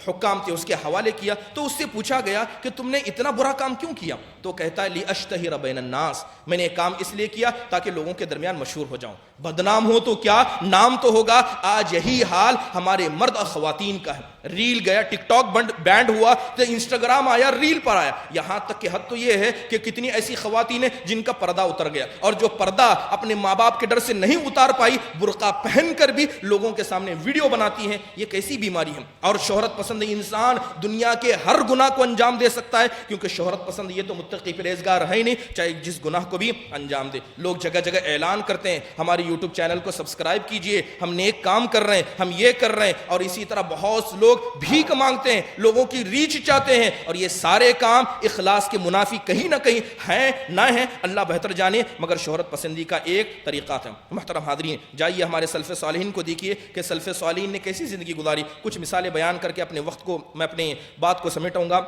حکام تھے اس کے حوالے کیا، تو اس سے پوچھا گیا کہ تم نے اتنا برا کام کیوں کیا؟ تو کہتا ہے لِأَشْتَهِرَ بَيْنَ النَّاسِ، میں نے یہ کام اس لیے کیا تاکہ لوگوں کے درمیان مشہور ہو جاؤں، بدنام ہو تو کیا نام تو ہوگا۔ آج یہی حال ہمارے مرد اور خواتین کا ہے، ریل گیا، ٹک ٹاک بینڈ ہوا تو انسٹاگرام آیا، ریل پر آیا، یہاں تک کہ حد تو یہ ہے کہ کتنی ایسی خواتین ہیں جن کا پردہ اتر گیا، اور جو پردہ اپنے ماں باپ کے ڈر سے نہیں اتار پائی، برقع پہن کر بھی لوگوں کے سامنے ویڈیو بناتی ہیں. یہ کیسی بیماری ہے؟ اور شہرت پسند انسان دنیا کے ہر گناہ کو انجام دے سکتا ہے، کیونکہ شہرت پسند یہ تو متقی پرہیزگار ہے ہی نہیں، چاہے جس گناہ کو بھی انجام دے. لوگ جگہ جگہ اعلان کرتے ہیں ہماری یوٹیوب چینل کو سبسکرائب کیجئے، ہم نیک کام کر رہے ہیں، ہم یہ کر رہے ہیں، اور اسی طرح بہت سے لوگ بھیک مانگتے ہیں، لوگوں کی ریچ چاہتے ہیں، اور یہ سارے کام اخلاص کے منافی کہیں نہ کہیں ہیں نہ ہیں، اللہ بہتر جانے، مگر شہرت پسندی کا ایک طریقہ تھا. محترم حاضرین، جائیے ہمارے سلف صالحین کو دیکھیے کہ سلف صالحین نے کیسی زندگی گزاری. کچھ مثالیں بیان کر کے اپنے وقت کو میں اپنی بات کو سمیٹوں گا.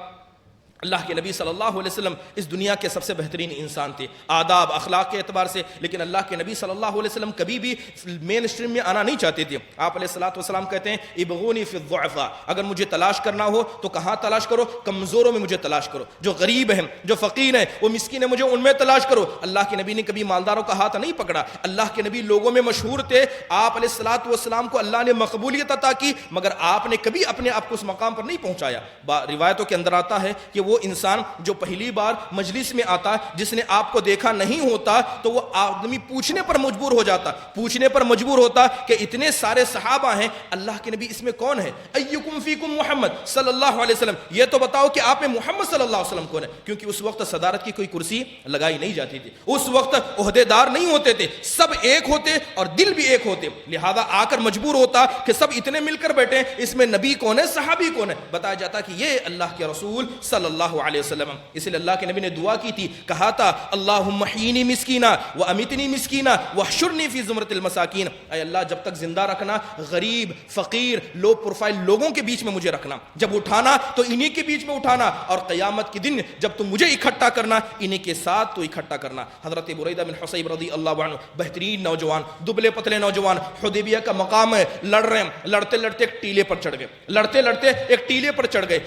اللہ کے نبی صلی اللہ علیہ وسلم اس دنیا کے سب سے بہترین انسان تھے آداب اخلاق کے اعتبار سے، لیکن اللہ کے نبی صلی اللہ علیہ وسلم کبھی بھی مین اسٹریم میں آنا نہیں چاہتے تھے. آپ علیہ الصلوۃ والسلام کہتے ہیں ابغونی فی الضعفاء، اگر مجھے تلاش کرنا ہو تو کہاں تلاش کرو؟ کمزوروں میں مجھے تلاش کرو، جو غریب ہیں، جو فقیر ہیں، وہ مسکین ہیں، مجھے ان میں تلاش کرو. اللہ کے نبی نے کبھی مالداروں کا ہاتھ نہیں پکڑا. اللہ کے نبی لوگوں میں مشہور تھے، آپ علیہ الصلوۃ والسلام کو اللہ نے مقبولیت عطا کی، مگر آپ نے کبھی اپنے آپ کو اس مقام پر نہیں پہنچایا. روایتوں کے اندر آتا ہے کہ وہ انسان جو پہلی بار مجلس میں آتا، جس نے آپ کو دیکھا نہیں ہوتا، تو وہ آدمی پوچھنے پر مجبور ہوتا کہ اتنے سارے صحابہ ہیں، اللہ کے نبی اس میں کون ہے؟ ایکم فیکم محمد صلی اللہ علیہ وسلم، یہ تو بتاؤ کہ آپ میں محمد صلی اللہ علیہ وسلم کون ہے؟ کیونکہ اس وقت صدارت کی کوئی کرسی لگائی نہیں جاتی تھی، اس وقت عہدے دار نہیں ہوتے تھے، سب ایک ہوتے اور دل بھی ایک ہوتے، لہذا آ کر مجبور ہوتا کہ سب اتنے مل کر بیٹھے، اس میں نبی کون ہے، صحابی کون ہے؟ بتایا جاتا کہ یہ اللہ کے رسول صلی اللہ علیہ وسلم. اس لیے اللہ کے نبی نے دعا کی تھی، کہا تھا اللہم احیینی مسکینا وامیتنی مسکینا واحشرنی فی زمرۃ المساکین، اے اللہ جب تک زندہ رکھنا غریب فقیر لو پروفائل لوگوں کے بیچ میں مجھے رکھنا، جب اٹھانا تو انہی کے بیچ میں اٹھانا، اور قیامت کے دن جب تم مجھے اکٹھا کرنا انہی کے ساتھ تو اکٹھا کرنا. حضرت بریدہ بن حصیب رضی اللہ عنہ بہترین نوجوان، دبلے پتلے نوجوان، حدیبیہ کا مقام ہے، لڑ رہے ہیں، لڑتے لڑتے ایک ٹیلے پر چڑھ گئے،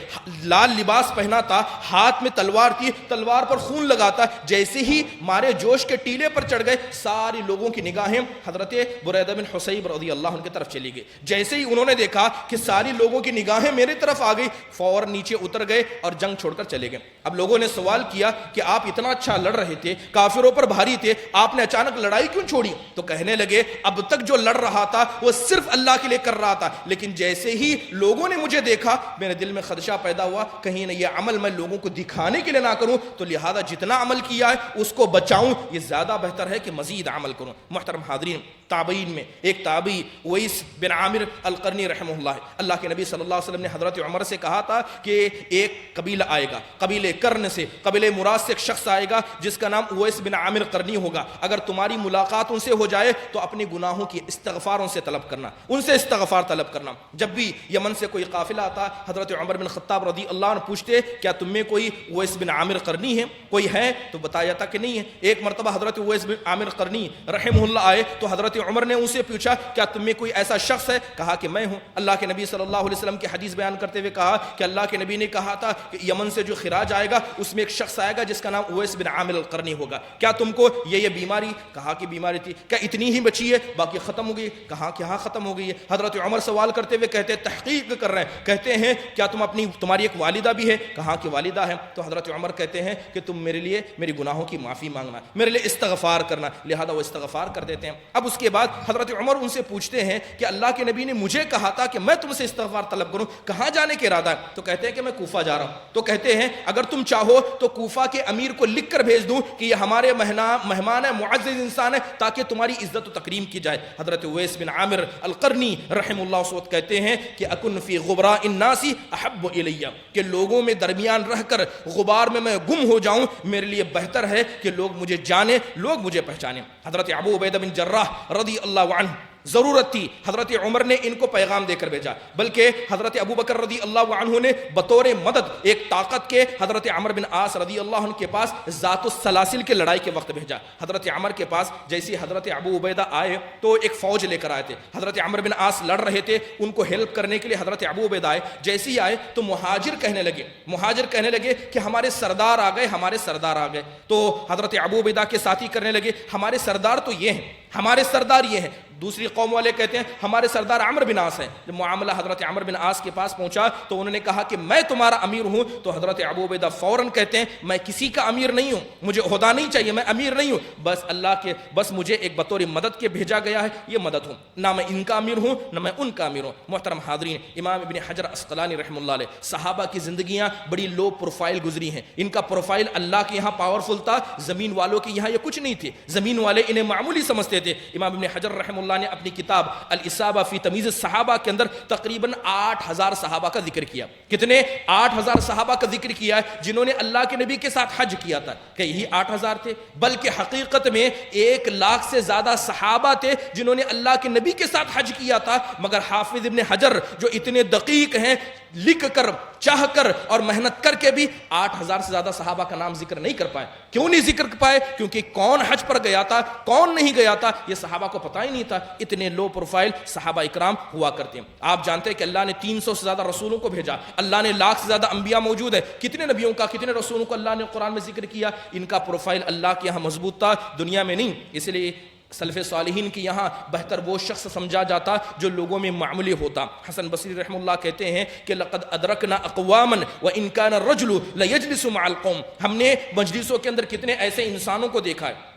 لال لباس پہنا تھا، ہاتھ میں تلوار تھی، تلوار پر خون لگاتا، جیسے ہی مارے جوش کے ٹیلے پر چڑھ گئے، ساری لوگوں کی نگاہیں حضرت بریدہ بن حصیب رضی اللہ عنہ کی طرف چلی گئی. جیسے ہی انہوں نے دیکھا کہ ساری لوگوں کی نگاہیں میرے طرف آ گئی، فوراً نیچے اتر گئے اور جنگ چھوڑ کر چلے گئے. اب لوگوں نے سوال کیا کہ آپ اتنا اچھا لڑ رہے تھے، کافروں پر بھاری تھے، آپ نے اچانک لڑائی کیوں چھوڑی؟ تو کہنے لگے اب تک جو لڑ رہا تھا وہ صرف اللہ کے لیے کر رہا تھا، لیکن جیسے ہی لوگوں نے مجھے دیکھا میرے دل میں خدشہ پیدا ہوا کہیں نہ یہ عمل میں لوگوں کو دکھانے کے لیے نہ کروں، تو لہذا جتنا عمل کیا ہے اس کو بچاؤں، یہ زیادہ بہتر ہے کہ مزید عمل کروں. محترم حاضرین، تابعین میں ایک تابعی اویس بن عامر القرنی رحمہ اللہ ہے. اللہ کے نبی صلی اللہ علیہ وسلم نے حضرت عمر سے کہا تھا کہ ایک قبیلہ آئے گا، قبیلے کرن سے، قبیلے مراد سے ایک شخص آئے گا جس کا نام اویس بن عامر قرنی ہوگا. اگر تمہاری ملاقات ان سے ہو جائے تو اپنے گناہوں کی استغفار ان سے طلب کرنا، ان سے استغفار طلب کرنا. جب بھی یمن سے کوئی قافلہ آتا، حضرت عمر بن خطاب رضی اللہ عنہ پوچھتے کیا تم میں کوئی اویس بن عامر قرنی ہے، کوئی ہے؟ تو بتایا تھا کہ نہیں ہے. ایک مرتبہ حضرت اویس بن عامر قرنی رحمہ اللہ آئے تو حضرت عمر نے ان سے پوچھا کیا تم میں کوئی ایسا شخص ہے؟ کہا کہ میں ہوں. اللہ کے نبی صلی اللہ علیہ وسلم کی حدیث بیان کرتے ہوئے کہا کہ اللہ کے نبی نے کہا تھا کہ یمن سے جو خراج آئے گا اس میں ایک شخص آئے گا جس کا نام اویس بن عامر القرنی ہوگا. کیا تم کو یہ بیماری؟ کہا کہ بیماری تھی. کیا اتنی ہی بچی ہے، باقی ختم ہو گئی؟ کہا کہ ہاں ختم ہو گئی ہے. حضرت عمر سوال کرتے ہوئے کہتے تحقیق کر رہے ہیں، کہتے ہیں کیا تمہاری ایک والدہ بھی ہے؟ کہا کہ والدہ ہے. تو حضرت عمر کہتے ہیں کہ تم میرے لیے میری گناہوں کی معافی مانگنا، میرے لیے استغفار کرنا. لہذا وہ استغفار کر دیتے ہیں. اب اس کے بعد حضرت عمر ان سے پوچھتے ہیں کہ اللہ کے نبی نے مجھے کہا تھا کہ میں تم سے استغفار طلب کروں، کہاں جانے کے ارادہ ہے؟ تو کہتے ہیں کہ میں کوفہ جا رہا ہوں. تو کہتے ہیں اگر تم چاہو تو کوفہ کے امیر کو لکھ کر بھیج دوں کہ یہ ہمارے مہمان ہے، معزز انسان ہے، تاکہ تمہاری عزت و تکریم کی جائے. حضرت اویس بن عامر القرنی رحم اللہ اس وقت کہتے ہیں کہ اکن فی غبراء الناس احب الی، کہ لوگوں میں درمیان رہ کر غبار میں گم ہو جاؤں میرے لیے بہتر ہے کہ لوگ مجھے جانیں، لوگ مجھے پہچانیں. حضرت ابو عبیدہ بن جراح رضی اللہ عنہ ضرورت تھی، حضرت عمر نے ان کو پیغام دے کر بھیجا، بلکہ حضرت ابو بکر رضی اللہ عنہ نے بطور مدد ایک طاقت کے حضرت عمر بن عاص رضی اللہ عنہ کے پاس ذات السلاسل کے لڑائی کے وقت بھیجا. حضرت عمر کے پاس جیسے حضرت ابو عبیدہ آئے تو ایک فوج لے کر آئے تھے. حضرت عمر بن عاص لڑ رہے تھے، ان کو ہیلپ کرنے کے لیے حضرت ابو عبیدہ آئے. جیسے ہی آئے تو مہاجر کہنے لگے کہ ہمارے سردار آ گئے، ہمارے سردار آ گئے. تو حضرت ابو عبیدہ کے ساتھی کرنے لگے ہمارے سردار تو یہ ہیں. ہمارے سردار یہ ہیں. دوسری قوم والے کہتے ہیں ہمارے سردار عمرو بن عاص ہیں. جب معاملہ حضرت عمرو بن عاص کے پاس پہنچا تو انہوں نے کہا کہ میں تمہارا امیر ہوں. تو حضرت ابو عبیدہ فوراً کہتے ہیں میں کسی کا امیر نہیں ہوں, مجھے عہدہ نہیں چاہیے, میں امیر نہیں ہوں, بس اللہ کے بس مجھے ایک بطور مدد کے بھیجا گیا ہے, یہ مدد ہوں, نہ میں ان کا امیر ہوں نہ میں ان کا امیر ہوں. محترم حاضرین, امام ابن حجر عسقلانی رحمہ اللہ علیہ, صحابہ کی زندگیاں بڑی لو پروفائل گزری ہیں. ان کا پروفائل اللہ کے یہاں پاورفل تھا, زمین والوں کے یہاں یہ کچھ نہیں تھے. زمین والے انہیں معمولی سمجھتے تھے. امام ابن حجر رحمہ اللہ نے اپنی کتاب الاصابہ فی تمیز الصحابہ کے اندر تقریباً 8000 صحابہ کا ذکر کیا. کتنے؟ 8000 صحابہ کا ذکر کیا ہے جنہوں نے اللہ کے نبی کے ساتھ حج کیا تھا. کہ یہی 8000 تھے؟ بلکہ حقیقت میں 1 لاکھ سے زیادہ صحابہ تھے جنہوں نے اللہ کے نبی کے ساتھ حج کیا تھا. مگر حافظ ابن حجر جو اتنے دقیق ہیں, لکھ کر چاہ کر اور محنت کر کے بھی 8000 سے زیادہ صحابہ کا نام ذکر نہیں کر پائے. کیوں نہیں ذکر کر پائے؟ کیونکہ کون حج پر گیا تھا, کون نہیں گیا تھا, یہ صحابہ کو پتہ ہی نہیں تھا. اتنے لو پروفائل صحابہ اکرام ہوا کرتے ہیں. آپ جانتے ہیں کہ اللہ نے 300 سے زیادہ رسولوں کو بھیجا, اللہ نے 1 لاکھ سے زیادہ انبیاء موجود ہیں. کتنے نبیوں کا, کتنے رسولوں کو اللہ نے قرآن میں ذکر کیا. ان کا پروفائل اللہ کے یہاں مضبوط تھا, دنیا میں نہیں. اس لیے سلف صالحین کی یہاں بہتر وہ شخص سمجھا جاتا جو لوگوں میں معمولی ہوتا. حسن بصری رحمہ اللہ کہتے ہیں کہ لقد ادرکنا اقواما وان کان الرجل لیجلس مع القوم. ہم نے مجلسوں کے اندر کتنے ایسے انسانوں کو دیکھا ہے,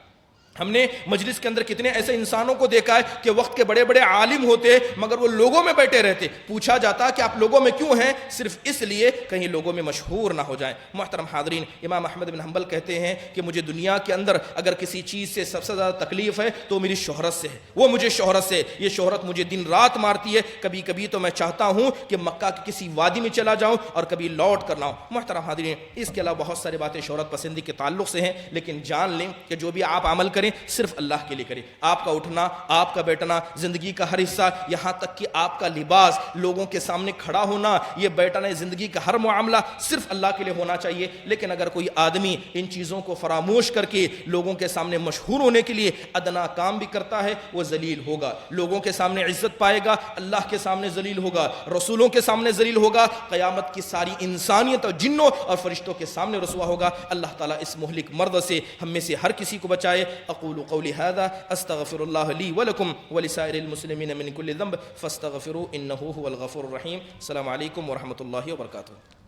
ہم نے مجلس کے اندر کتنے ایسے انسانوں کو دیکھا ہے کہ وقت کے بڑے بڑے عالم ہوتے مگر وہ لوگوں میں بیٹھے رہتے. پوچھا جاتا کہ آپ لوگوں میں کیوں ہیں؟ صرف اس لیے کہیں لوگوں میں مشہور نہ ہو جائیں. محترم حاضرین, امام احمد بن حنبل کہتے ہیں کہ مجھے دنیا کے اندر اگر کسی چیز سے سب سے زیادہ تکلیف ہے تو میری شہرت سے ہے. وہ مجھے شہرت سے, یہ شہرت مجھے دن رات مارتی ہے. کبھی کبھی تو میں چاہتا ہوں کہ مکہ کی کسی وادی میں چلا جاؤں اور کبھی لوٹ کر لاؤں. محترم حاضرین, اس کے علاوہ بہت ساری باتیں شہرت پسندی کے تعلق سے ہیں, لیکن جان لیں کہ جو بھی آپ عمل کریں صرف اللہ کے لیے کریں. آپ کا اٹھنا, آپ کا بیٹھنا, زندگی کا ہر حصہ, یہاں تک کہ آپ کا لباس, لوگوں کے سامنے کھڑا ہونا, یہ بیٹھنا, زندگی کا ہر معاملہ صرف اللہ کے لیے ہونا چاہیے. لیکن اگر کوئی آدمی ان چیزوں کو فراموش کر کے لوگوں کے سامنے مشہور ہونے کے لیے ادنا کام بھی کرتا ہے, وہ ذلیل ہوگا. لوگوں کے سامنے عزت پائے گا, اللہ کے سامنے ذلیل ہوگا, رسولوں کے سامنے ذلیل ہوگا, قیامت کی ساری انسانیت اور جنوں اور فرشتوں کے سامنے رسوا ہوگا. اللہ تعالیٰ اس مہلک مرد سے ہم میں سے ہر کسی کو بچائے. اقول قولی هذا استغفر الله لي ولكم ولسائر المسلمين من كل ذنب فاستغفروا انه هو الغفور الرحيم. السلام عليكم ورحمة الله وبركاته.